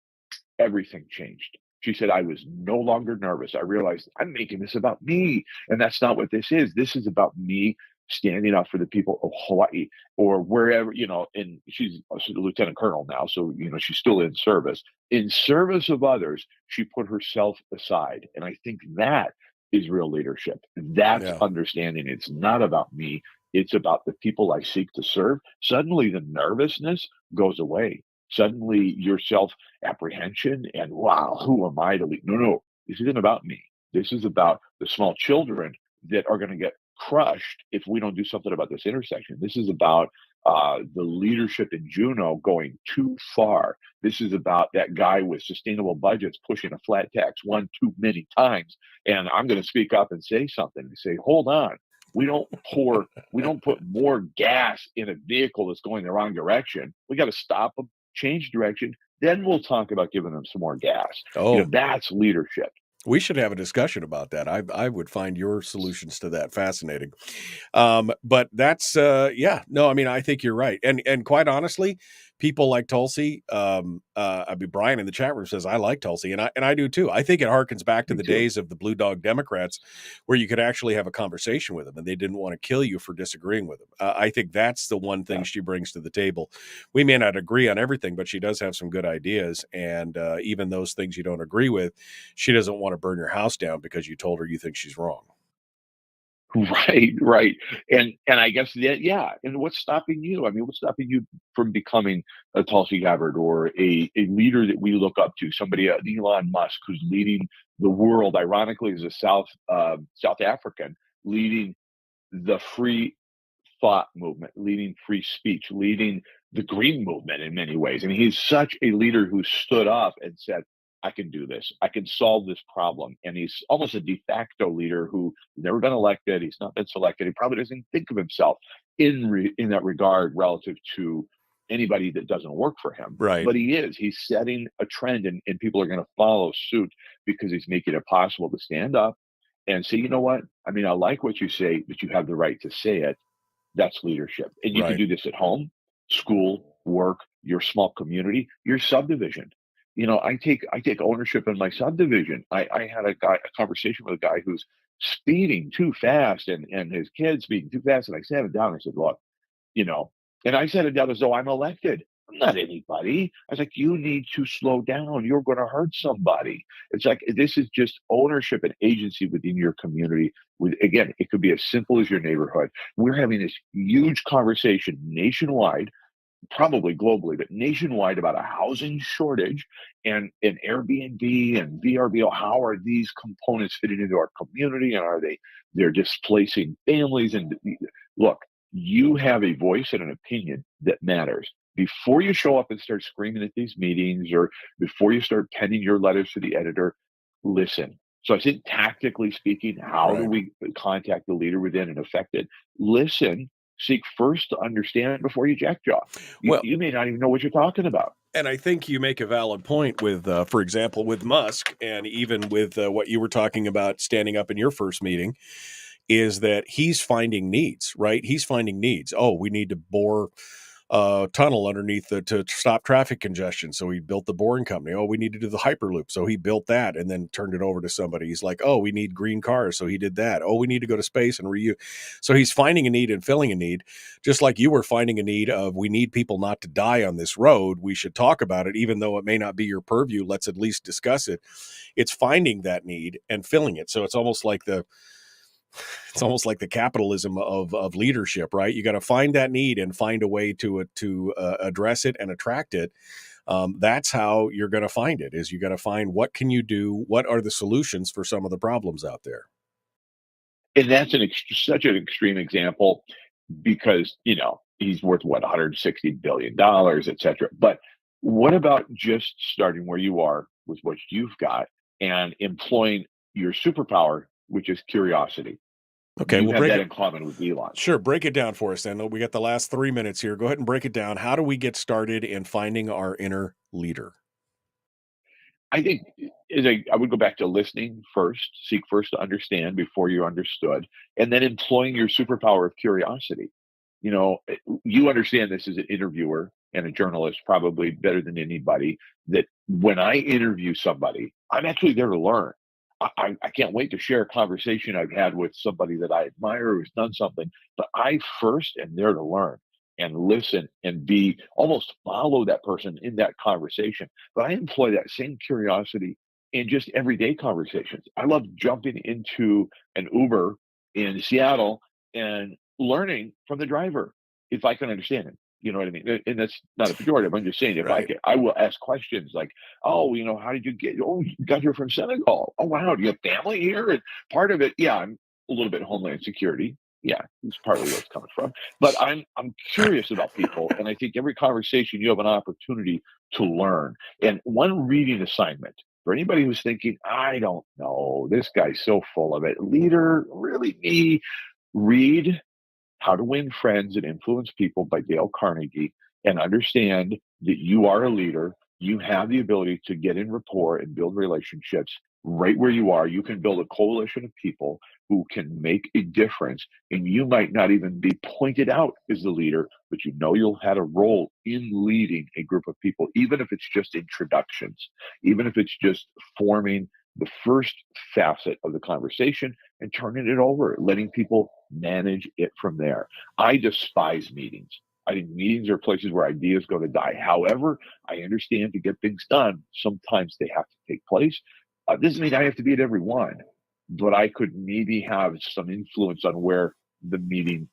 everything changed. She said, I was no longer nervous. I realized I'm making this about me. And that's not what this is. This is about me standing up for the people of Hawaii or wherever, and she's a lieutenant colonel now. So, she's still in service of others. She put herself aside. And I think that is real leadership. That's understanding it's not about me. It's about the people I seek to serve. Suddenly the nervousness goes away. Suddenly your self-apprehension and, wow, who am I to lead? No, this isn't about me. This is about the small children that are going to get crushed if we don't do something about this intersection. This is about the leadership in Juneau going too far. This is about that guy with sustainable budgets pushing a flat tax one too many times. And I'm going to speak up and say something and say, hold on. We don't put more gas in a vehicle that's going the wrong direction. We got to stop them change direction. Then we'll talk about giving them some more gas. Oh, That's leadership. we should have a discussion about that. I would find your solutions to that fascinating. But that's no, I mean, I think you're right. And quite honestly, people like Tulsi, Brian in the chat room says I like Tulsi, and I do too. I think it harkens back to the days of the Blue Dog Democrats where you could actually have a conversation with them and they didn't want to kill you for disagreeing with them. I think that's the one thing she brings to the table. We may not agree on everything, but she does have some good ideas, and even those things you don't agree with, she doesn't want to burn your house down because you told her you think she's wrong. Right. And I guess that, and what's stopping you? I mean, what's stopping you from becoming a Tulsi Gabbard or a leader that we look up to, somebody, Elon Musk, who's leading the world, ironically, as a South African, leading the free thought movement, leading free speech, leading the green movement in many ways. I mean, he's such a leader who stood up and said, I can do this. I can solve this problem. And he's almost a de facto leader who's never been elected. He's not been selected. He probably doesn't think of himself in that regard relative to anybody that doesn't work for him. Right. But he is. He's setting a trend, and people are going to follow suit because he's making it possible to stand up and say, you know what? I mean, I like what you say, but you have the right to say it. That's leadership. And you can do this at home, school, work, your small community, your subdivision. I take ownership in my subdivision. I had a conversation with a guy who's speeding too fast and his kids speeding too fast. And I sat him down and I said, look, and I said it down as though I'm elected. I'm not anybody. I was like, you need to slow down. You're going to hurt somebody. It's like, this is just ownership and agency within your community. Again, it could be as simple as your neighborhood. We're having this huge conversation nationwide, probably globally, but nationwide, about a housing shortage and an Airbnb and VRBO. How are these components fitting into our community? And they're displacing families? And look, you have a voice and an opinion that matters. Before you show up and start screaming at these meetings, or before you start penning your letters to the editor, listen. So I think, tactically speaking, how do we contact the leader within and affect it? Listen. Seek first to understand before you jackjaw. You may not even know what you're talking about. And I think you make a valid point with, for example, with Musk, and even with what you were talking about standing up in your first meeting, is that he's finding needs, right? He's finding needs. Oh, we need to bore a tunnel underneath to stop traffic congestion. So he built the boring company. Oh, we need to do the Hyperloop. So he built that and then turned it over to somebody. He's like, oh, we need green cars. So he did that. Oh, we need to go to space and reuse. So he's finding a need and filling a need, just like you were finding a need of, we need people not to die on this road. We should talk about it, even though it may not be your purview. Let's at least discuss it. It's finding that need and filling it. So it's almost like the capitalism of leadership, right? You got to find that need and find a way to address it and attract it. That's how you're going to find it. Is you got to find, what can you do? What are the solutions for some of the problems out there? And that's such an extreme example, because he's worth $160 billion, et cetera. But what about just starting where you are with what you've got and employing your superpower, which is curiosity? Okay, we'll break that in common with Elon. Sure, break it down for us then. We got the last 3 minutes here. Go ahead and break it down. How do we get started in finding our inner leader? I think I would go back to listening first, seek first to understand before you understood, and then employing your superpower of curiosity. You understand this as an interviewer and a journalist probably better than anybody, that when I interview somebody, I'm actually there to learn. I can't wait to share a conversation I've had with somebody that I admire who's done something, but I first am there to learn and listen and almost follow that person in that conversation. But I employ that same curiosity in just everyday conversations. I love jumping into an Uber in Seattle and learning from the driver if I can understand him. You know what I mean? And that's not a pejorative. I'm just saying, if I will ask questions like, oh, how did you you got here from Senegal. Oh, wow. Do you have family here? And part of it, I'm a little bit Homeland Security. Yeah, it's partly where it's coming from. But I'm curious about people. And I think every conversation you have an opportunity to learn. And one reading assignment for anybody who's thinking, I don't know, this guy's so full of it. Leader, really me? Read How to Win Friends and Influence People by Dale Carnegie, and understand that you are a leader. You have the ability to get in rapport and build relationships right where you are. You can build a coalition of people who can make a difference. And you might not even be pointed out as the leader, but you know you'll have a role in leading a group of people, even if it's just introductions, even if it's just forming the first facet of the conversation and turning it over, letting people manage it from there. I despise meetings. I think meetings are places where ideas go to die. However, I understand to get things done, sometimes they have to take place. Doesn't mean I have to be at every one, but I could maybe have some influence on where the meeting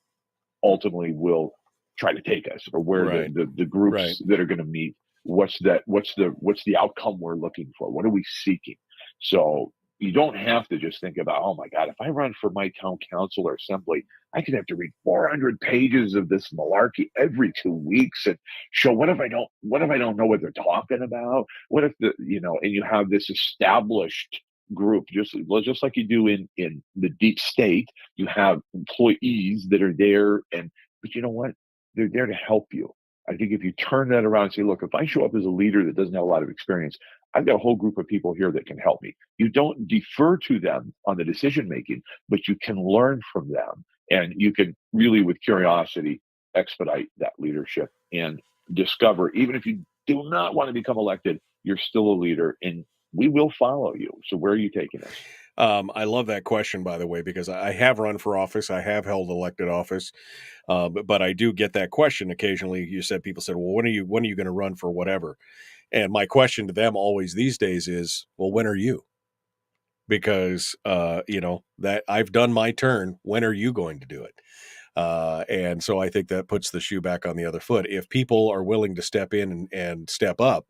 ultimately will try to take us, or where the groups that are going to meet. What's the outcome we're looking for? What are we seeking? So you don't have to just think about, oh my God, if I run for my town council or assembly, I could have to read 400 pages of this malarkey every 2 weeks and show what if I don't know what they're talking about? What if and you have this established group, just like you do in the deep state, you have employees that are there, but you know what? They're there to help you. I think if you turn that around and say, look, if I show up as a leader that doesn't have a lot of experience, I've got a whole group of people here that can help me. You don't defer to them on the decision making, but you can learn from them, and you can really, with curiosity, expedite that leadership and discover, even if you do not want to become elected, you're still a leader, and we will follow you. So where are you taking us? I love that question, by the way, because I have run for office. I have held elected office, but I do get that question occasionally. People said, well, when are you going to run for whatever? And my question to them always these days is, well, when are you? Because, that I've done my turn. When are you going to do it? And so I think that puts the shoe back on the other foot. If people are willing to step in and step up,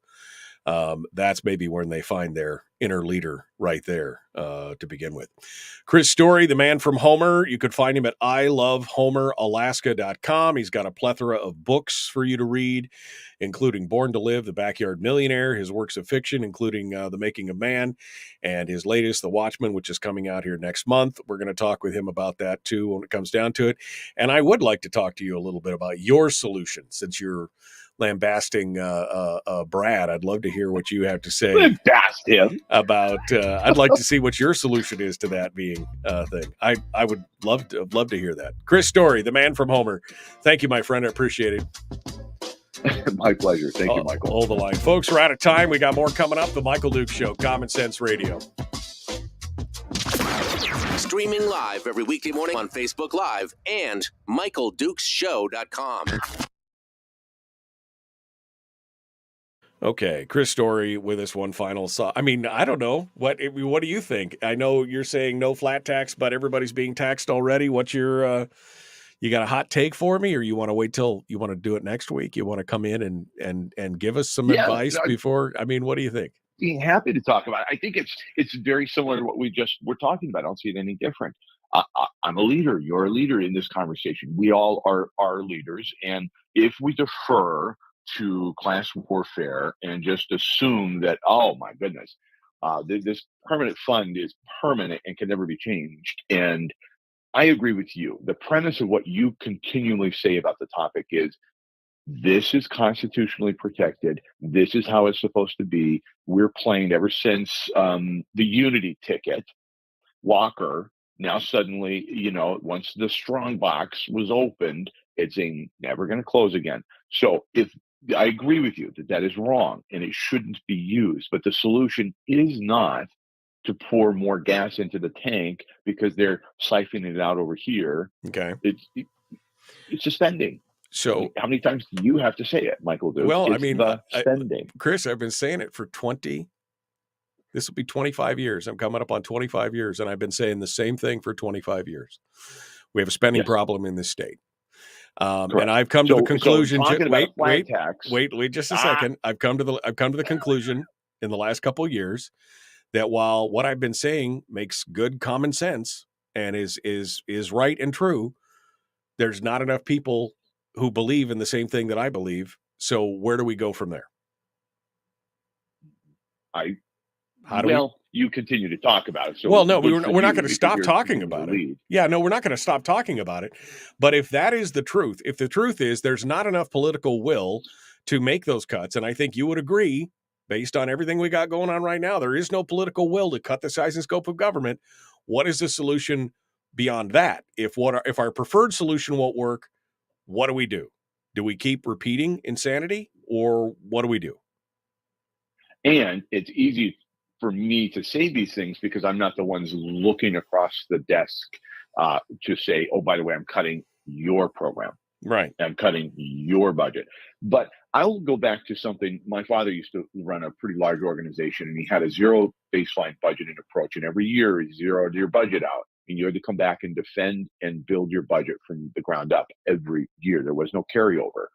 that's maybe when they find their inner leader right there to begin with. Chris Story, the man from Homer. You could find him at ilovehomeralaska.com. He's got a plethora of books for you to read, including Born to Live, The Backyard Millionaire, his works of fiction, including The Making of Man, and his latest, The Watchman, which is coming out here next month. We're going to talk with him about that, too, when it comes down to it. And I would like to talk to you a little bit about your solution, since you're lambasting Brad. I'd love to hear what you have to say. Lambast him about. I'd like to see what your solution is to that being thing. I would love to hear that. Chris Story, the man from Homer. Thank you, my friend. I appreciate it. My pleasure. Thank you, Michael. Hold the line, folks. We're out of time. We got more coming up. The Michael Dukes Show, Common Sense Radio. Streaming live every weekday morning on Facebook Live and MichaelDukesShow.com. Okay, Chris Story with us one final thought. I mean, I don't know. What do you think? I know you're saying no flat tax, but everybody's being taxed already. What's your you got a hot take for me, or you want to wait till you want to do it next week? You want to come in and give us some advice before? I mean, what do you think? Being happy to talk about it. I think it's very similar to what we're talking about. I don't see it any different. I'm a leader. You're a leader in this conversation. We all are leaders, and if we defer to class warfare and just assume that, oh my goodness, this permanent fund is permanent and can never be changed. And I agree with you. The premise of what you continually say about the topic is, this is constitutionally protected. This is how it's supposed to be. We're playing ever since the Unity ticket, Walker. Now suddenly, once the strong box was opened, it's never going to close again. So I agree with you that is wrong and it shouldn't be used. But the solution is not to pour more gas into the tank because they're siphoning it out over here. Okay. It's suspending. So how many times do you have to say it, Michael? Well, I mean, spending. Chris, I've been saying it for this will be 25 years. I'm coming up on 25 years, and I've been saying the same thing for 25 years. We have a spending problem in this state. And I've come to the conclusion. Wait just a second. I've come to the conclusion in the last couple of years that while what I've been saying makes good common sense and is right and true, there's not enough people who believe in the same thing that I believe. So where do we go from there? You continue to talk about it. So we're not going to stop talking about it. Yeah, no, we're not going to stop talking about it. But if that is the truth, if the truth is there's not enough political will to make those cuts. And I think you would agree, based on everything we got going on right now, there is no political will to cut the size and scope of government. What is the solution beyond that? If our preferred solution won't work, what do we do? Do we keep repeating insanity, or what do we do? And it's easy for me to say these things because I'm not the ones looking across the desk to say, oh, by the way, I'm cutting your program. Right. I'm cutting your budget. But I'll go back to something. My father used to run a pretty large organization, and he had a zero baseline budgeting approach. And every year he zeroed your budget out. And you had to come back and defend and build your budget from the ground up every year. There was no carryover.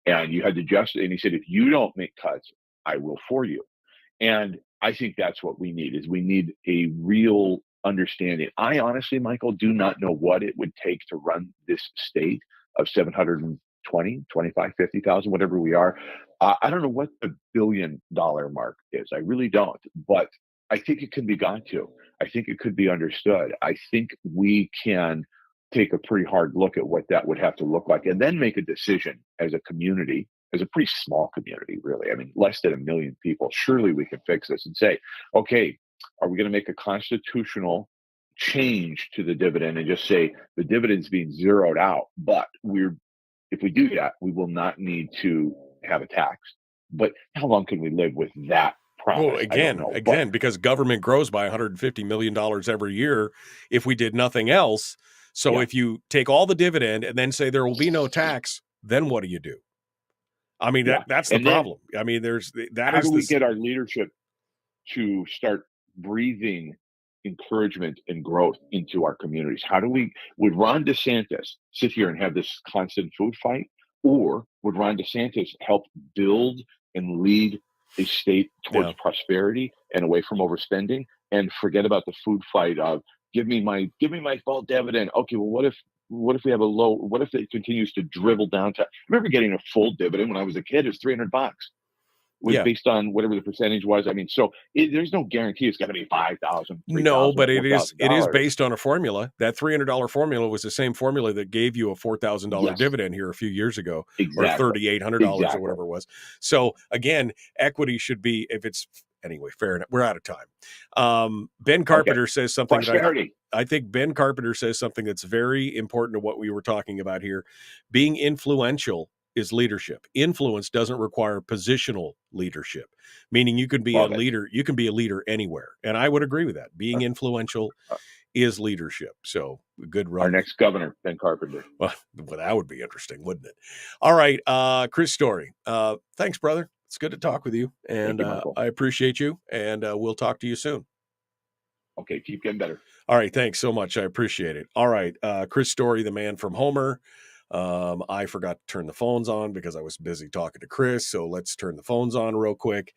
And you had to just, and he said, if you don't make cuts, I will for you. And I think that's what we need, is we need a real understanding. I honestly, Michael, do not know what it would take to run this state of 720, 25, 50,000, whatever we are. I don't know what the $1 billion mark is. I really don't. But I think it can be got to. I think it could be understood. I think we can take a pretty hard look at what that would have to look like and then make a decision as a community, as a pretty small community, really. I mean, less than 1 million people. Surely we can fix this and say, okay, are we going to make a constitutional change to the dividend and just say the dividend's being zeroed out? But if we do that, we will not need to have a tax. But how long can we live with that promise? Well, again, because government grows by $150 million every year if we did nothing else. So if you take all the dividend and then say there will be no tax, then what do you do? I mean, that's the problem. I mean, how do we get our leadership to start breathing encouragement and growth into our communities? Would Ron DeSantis sit here and have this constant food fight? Or would Ron DeSantis help build and lead a state towards prosperity and away from overspending, and forget about the food fight of give me my full dividend? Okay, well, what if we have what if it continues to dribble down to, I remember getting a full dividend when I was a kid, it was $300. Based on whatever the percentage was. I mean, there's no guarantee it's going to be 5,000. No, but it is based on a formula. That $300 formula was the same formula that gave you a $4,000 dividend here a few years ago, or $3,800 or whatever it was. So again, equity should be, if it's anyway, fair enough. We're out of time. Ben Carpenter says something. I think Ben Carpenter says something that's very important to what we were talking about here. Being influential is leadership. Influence doesn't require positional leadership, meaning you can be a leader. You can be a leader anywhere. And I would agree with that. Being influential is leadership. So good run. Our next governor, Ben Carpenter. Well, that would be interesting, wouldn't it? All right. Chris Story. Thanks, brother. It's good to talk with you. And I appreciate you. And we'll talk to you soon. Okay. Keep getting better. All right. Thanks so much. I appreciate it. All right. Chris Story, the man from Homer. I forgot to turn the phones on because I was busy talking to Chris. So let's turn the phones on real quick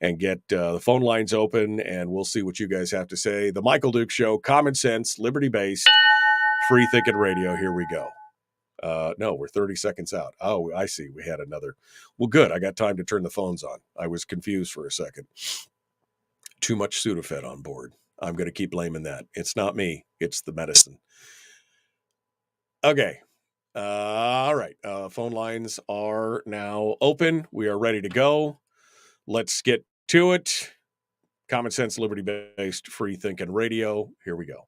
and get the phone lines open, and we'll see what you guys have to say. The Michael Dukes Show, common sense, liberty-based, free thinking radio. Here we go. No, we're 30 seconds out. Oh, I see. We had another. Well, good. I got time to turn the phones on. I was confused for a second. Too much Sudafed on board. I'm going to keep blaming that. It's not me. It's the medicine. Okay. All right. Phone lines are now open. We are ready to go. Let's get to it. Common sense, liberty-based, free thinking radio. Here we go.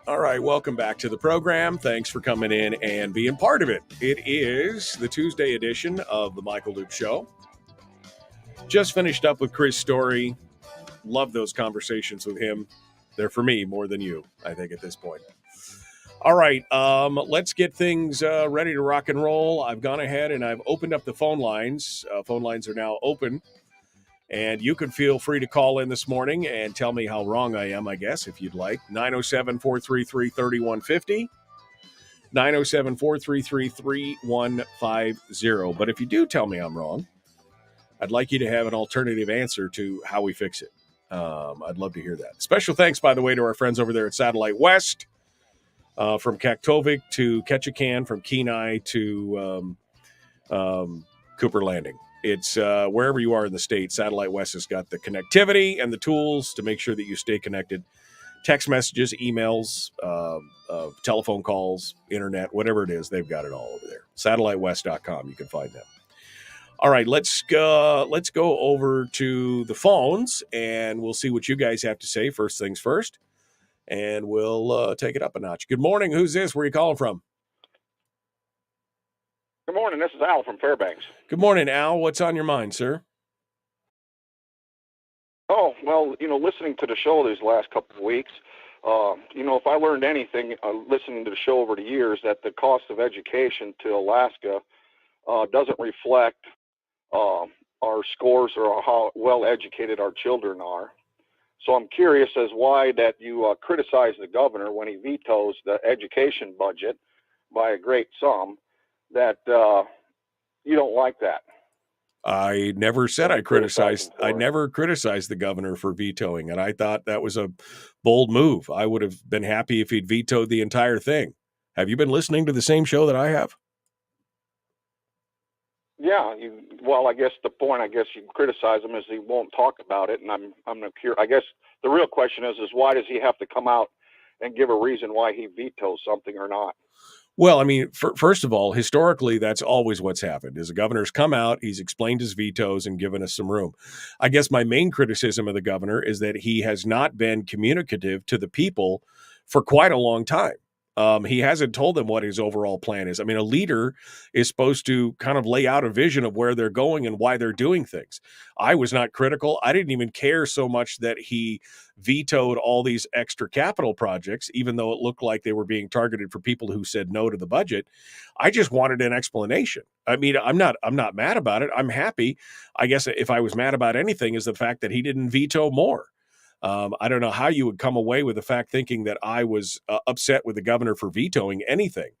All right, welcome back to the program. Thanks for coming in and being part of it. It is the Tuesday edition of the Michael Dukes Show. Just finished up with Chris Story. Love those conversations with him. They're for me more than you, I think, at this point. All right, let's get things ready to rock and roll. I've gone ahead and I've opened up the phone lines. Phone lines are now open. And you can feel free to call in this morning and tell me how wrong I am, I guess, if you'd like. 907-433-3150. 907-433-3150. But if you do tell me I'm wrong, I'd like you to have an alternative answer to how we fix it. I'd love to hear that. Special thanks, by the way, to our friends over there at Satellite West, from Kaktovik to Ketchikan, from Kenai to Cooper Landing. It's wherever you are in the state, Satellite West has got the connectivity and the tools to make sure that you stay connected. Text messages, emails, telephone calls, internet, whatever it is, they've got it all over there. SatelliteWest.com, you can find them. All right, let's go over to the phones, and we'll see what you guys have to say. First things first, and we'll take it up a notch. Good morning. Who's this? Where are you calling from? Good morning. This is Al from Fairbanks. Good morning, Al. What's on your mind, sir? Oh, well, listening to the show these last couple of weeks, if I learned anything listening to the show over the years, that the cost of education to Alaska doesn't reflect our scores or how well educated our children are. So I'm curious as why that you criticize the governor when he vetoes the education budget by a great sum, that you don't like that. I never said I criticized. I never criticized the governor for vetoing, and I thought that was a bold move. I would have been happy if he'd vetoed the entire thing. Have you been listening to the same show that I have? Yeah. Well, I guess the point you criticize him is he won't talk about it, and I'm curious. I guess the real question is why does he have to come out and give a reason why he vetoes something or not? Well, I mean, first of all, historically, that's always what's happened. Is the governor's come out, he's explained his vetoes and given us some room. I guess my main criticism of the governor is that he has not been communicative to the people for quite a long time. He hasn't told them what his overall plan is. I mean, a leader is supposed to kind of lay out a vision of where they're going and why they're doing things. I was not critical. I didn't even care so much that he vetoed all these extra capital projects, even though it looked like they were being targeted for people who said no to the budget. I just wanted an explanation. I mean, I'm not mad about it. I'm happy. I guess if I was mad about anything is the fact that he didn't veto more. I don't know how you would come away with the fact thinking that I was upset with the governor for vetoing anything.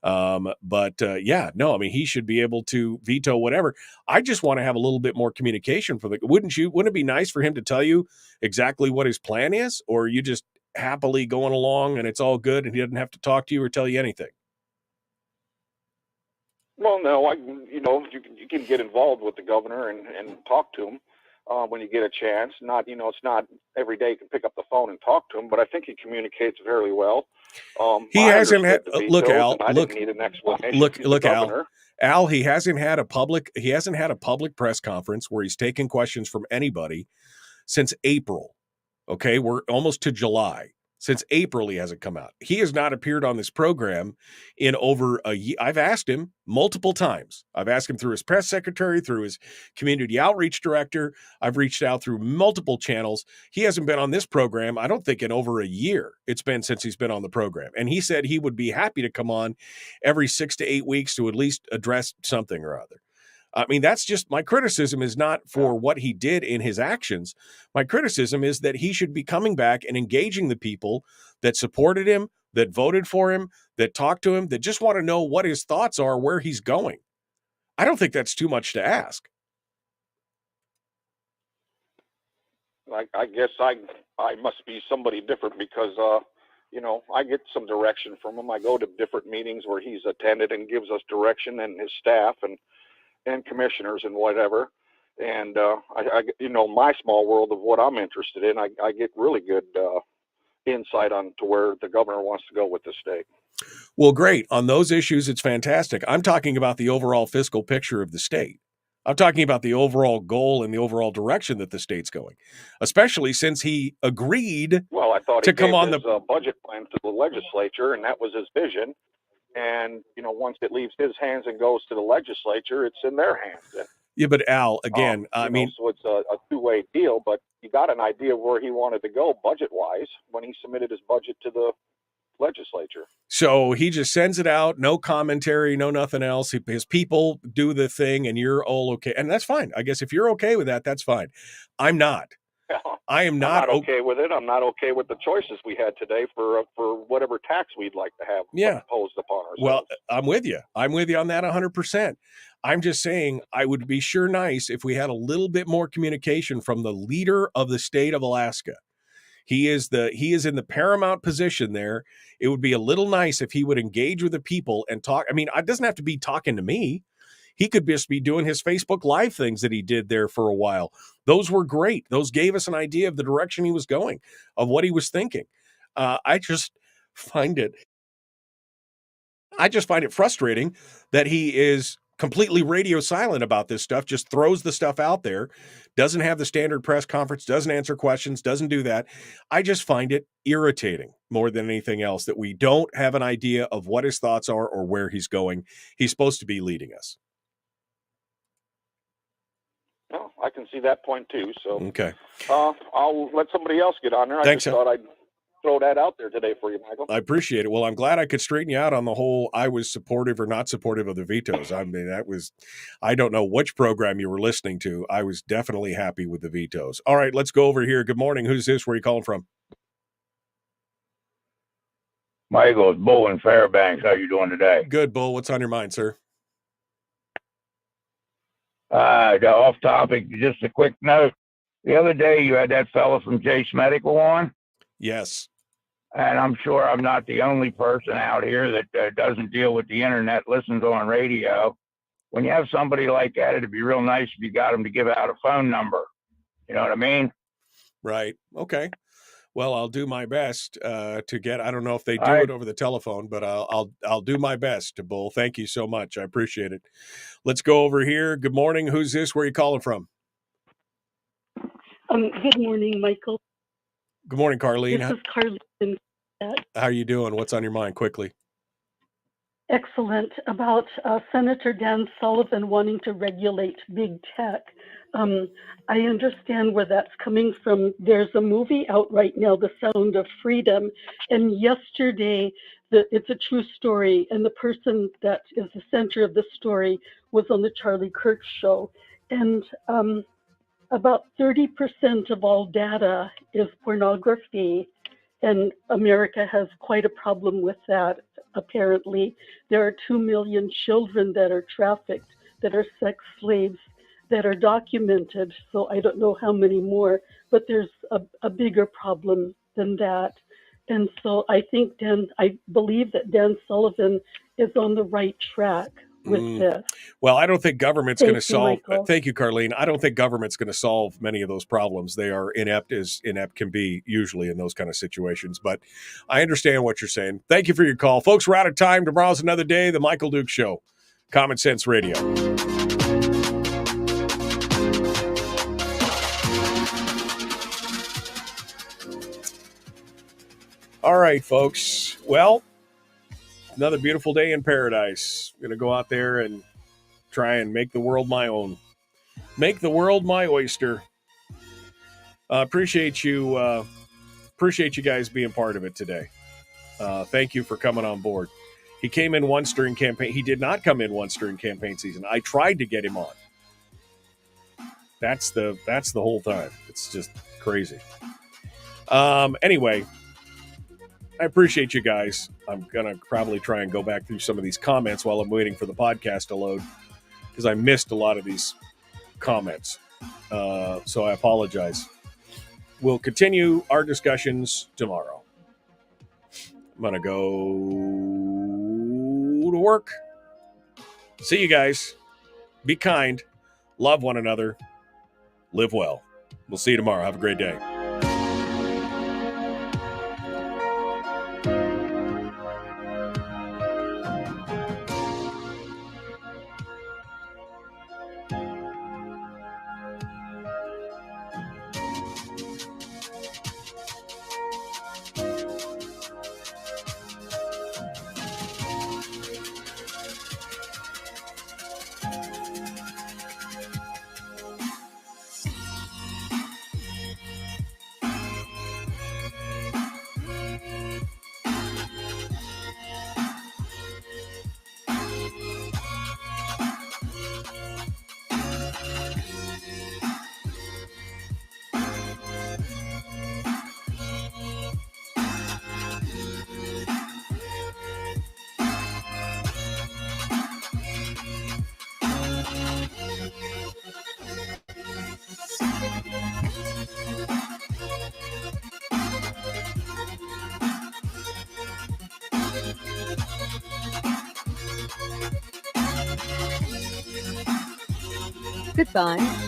I mean, he should be able to veto whatever. I just want to have a little bit more communication wouldn't it be nice for him to tell you exactly what his plan is, or are you just happily going along and it's all good and he doesn't have to talk to you or tell you anything? Well, no, you can get involved with the governor and talk to him. When you get a chance, it's not every day you can pick up the phone and talk to him, but I think he communicates very well. He hasn't had, look, Al, didn't need an explanation. Look, Al, he hasn't had a public press conference where he's taken questions from anybody since April. Okay. We're almost to July. Since April, he hasn't come out. He has not appeared on this program in over a year. I've asked him multiple times. I've asked him through his press secretary, through his community outreach director. I've reached out through multiple channels. He hasn't been on this program, I don't think, in over a year. It's been since he's been on the program. And he said he would be happy to come on every 6 to 8 weeks to at least address something or other. I mean, that's just my criticism is not for what he did in his actions. My criticism is that he should be coming back and engaging the people that supported him, that voted for him, that talked to him, that just want to know what his thoughts are, where he's going. I don't think that's too much to ask. I guess I must be somebody different because, I get some direction from him. I go to different meetings where he's attended and gives us direction, and his staff and commissioners and whatever. And, my small world of what I'm interested in, I get really good insight on to where the governor wants to go with the state. Well, great. On those issues, it's fantastic. I'm talking about the overall fiscal picture of the state. I'm talking about the overall goal and the overall direction that the state's going, especially since he agreed well, I thought to he come gave on his budget plan to the legislature, and that was his vision. And, once it leaves his hands and goes to the legislature, it's in their hands. Yeah, but Al, again, so it's a two-way deal, but you got an idea where he wanted to go budget-wise when he submitted his budget to the legislature. So he just sends it out, no commentary, no nothing else. His people do the thing, and you're all okay. And that's fine. I guess if you're okay with that, that's fine. I'm not. I am not, I'm not okay with it. I'm not okay with the choices we had today for whatever tax we'd like to have imposed upon ourselves. Well, I'm with you. I'm with you on that 100%. I'm just saying I would be sure nice if we had a little bit more communication from the leader of the state of Alaska. He is in the paramount position there. It would be a little nice if he would engage with the people and talk. I mean, it doesn't have to be talking to me. He could just be doing his Facebook Live things that he did there for a while. Those were great. Those gave us an idea of the direction he was going, of what he was thinking. I just find it frustrating that he is completely radio silent about this stuff, just throws the stuff out there, doesn't have the standard press conference, doesn't answer questions, doesn't do that. I just find it irritating more than anything else that we don't have an idea of what his thoughts are or where he's going. He's supposed to be leading us. Well, I can see that point too. So okay, I'll let somebody else get on there. Thanks, I just thought I'd throw that out there today for you, Michael. I appreciate it. Well, I'm glad I could straighten you out on the whole I was supportive or not supportive of the vetoes. I mean, I don't know which program you were listening to. I was definitely happy with the vetoes. All right, let's go over here. Good morning. Who's this? Where are you calling from? Michael, it's Bull in Fairbanks. How you doing today? Good, Bull. What's on your mind, sir? Off topic, just a quick note. The other day you had that fella from Chase Medical on. Yes. And I'm sure I'm not the only person out here that doesn't deal with the internet, listens on radio. When you have somebody like that, it'd be real nice if you got them to give out a phone number. You know what I mean? Right. Okay. Well, I'll do my best to get. I don't know if they do it over the telephone, but I'll do my best. Bull, thank you so much. I appreciate it. Let's go over here. Good morning. Who's this? Where are you calling from? Good morning, Michael. Good morning, Carlene. This is Carlene. How are you doing? What's on your mind? Quickly. Excellent. About Senator Dan Sullivan wanting to regulate big tech. I understand where that's coming from. There's a movie out right now, The Sound of Freedom, and yesterday, it's a true story, and the person that is the center of the story was on the Charlie Kirk show, and about 30% of all data is pornography, and America has quite a problem with that, apparently. There are 2 million children that are trafficked, that are sex slaves, that are documented, so I don't know how many more, but there's a bigger problem than that. And so I believe that Dan Sullivan is on the right track with this. Well, I don't think government's going to solve. Michael. Thank you, Carlene. I don't think government's going to solve many of those problems. They are inept as inept can be usually in those kind of situations. But I understand what you're saying. Thank you for your call. Folks, we're out of time. Tomorrow's another day. The Michael Dukes Show. Common Sense Radio. All right, folks. Well, another beautiful day in paradise. I'm going to go out there and try and make the world my own. Make the world my oyster. Appreciate you guys being part of it today. Thank you for coming on board. He came in once during campaign. He did not come in once during campaign season. I tried to get him on. That's the whole time. It's just crazy. Anyway, I appreciate you guys. I'm going to probably try and go back through some of these comments while I'm waiting for the podcast to load because I missed a lot of these comments. So I apologize. We'll continue our discussions tomorrow. I'm going to go to work. See you guys. Be kind. Love one another. Live well. We'll see you tomorrow. Have a great day. Goodbye.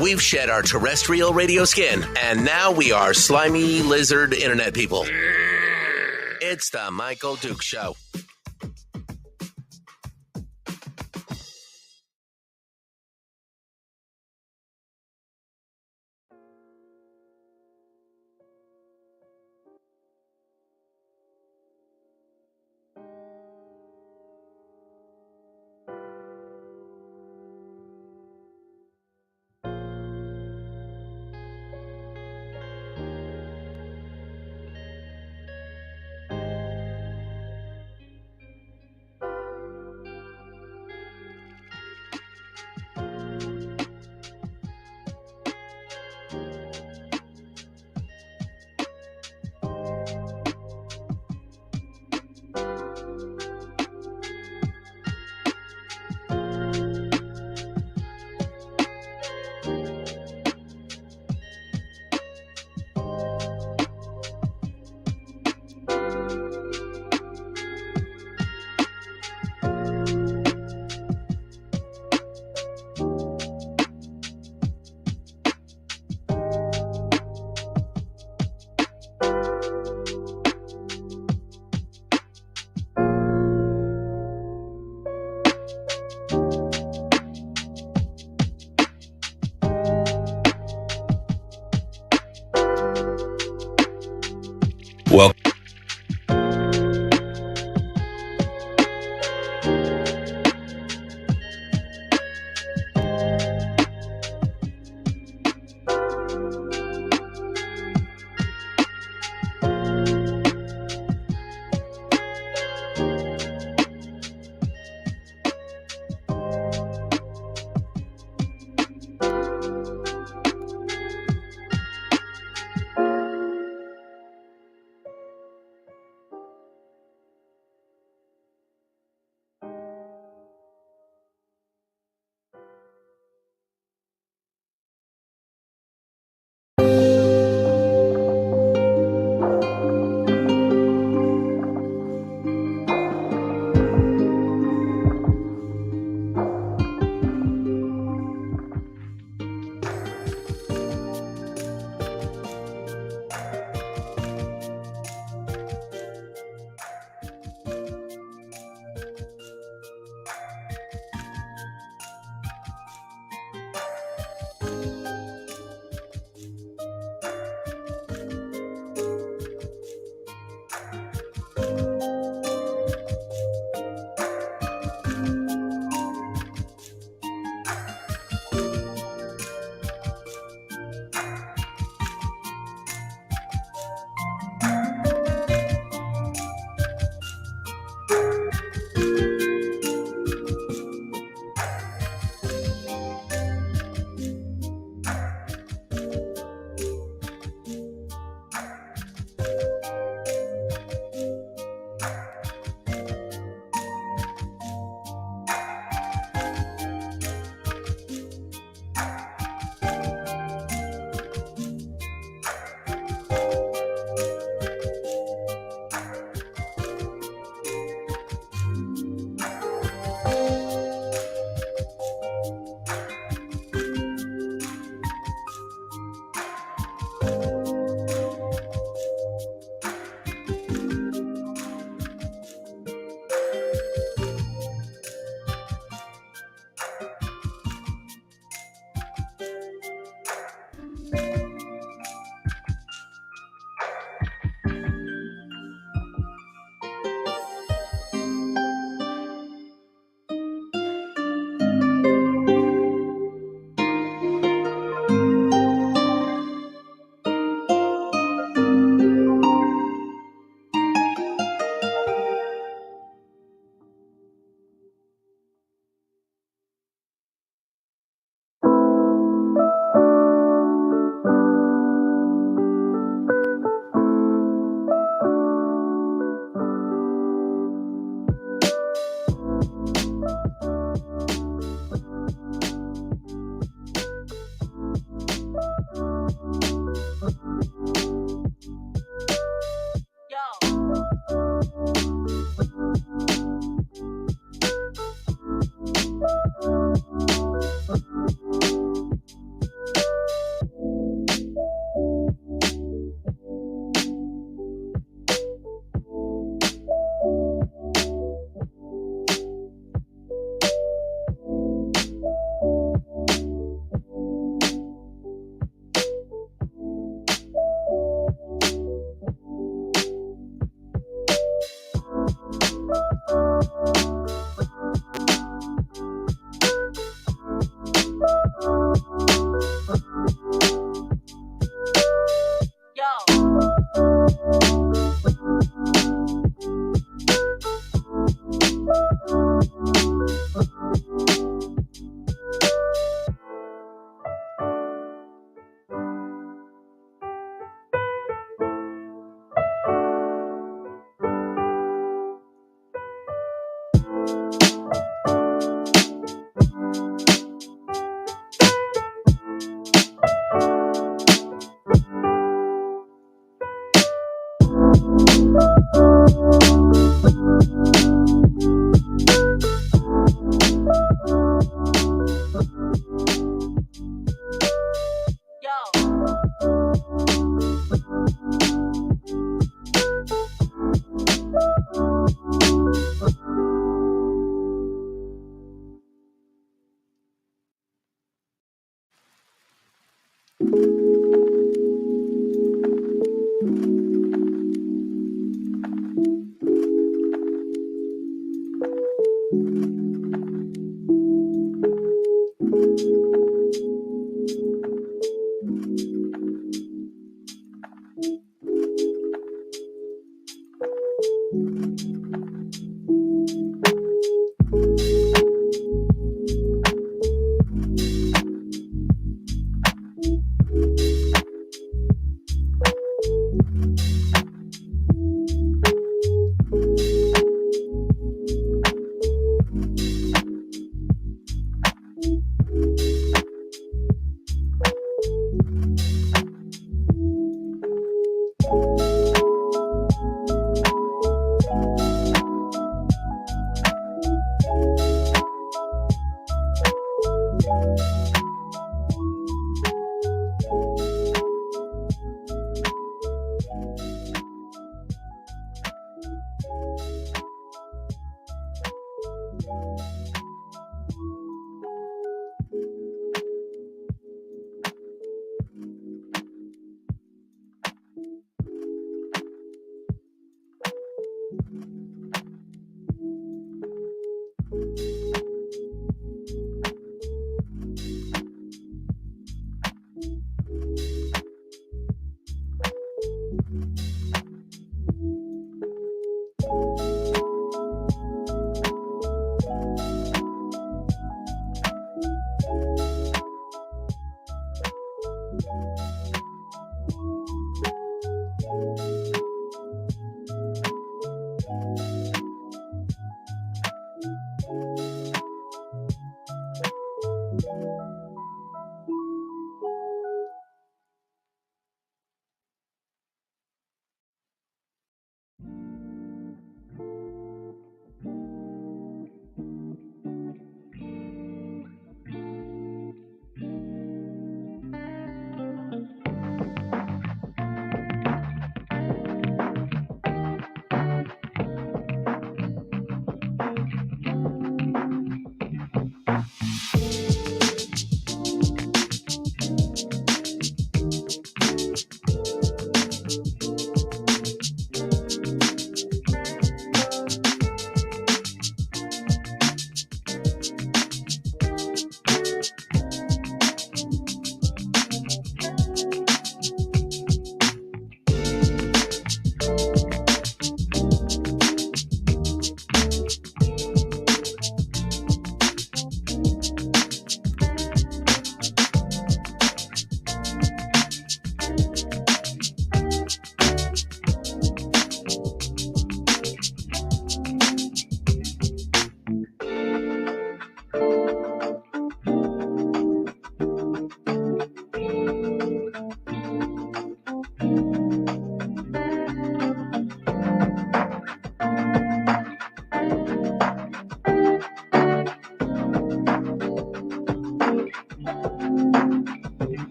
We've shed our terrestrial radio skin, and now we are slimy lizard internet people. It's the Michael Dukes Show. Well,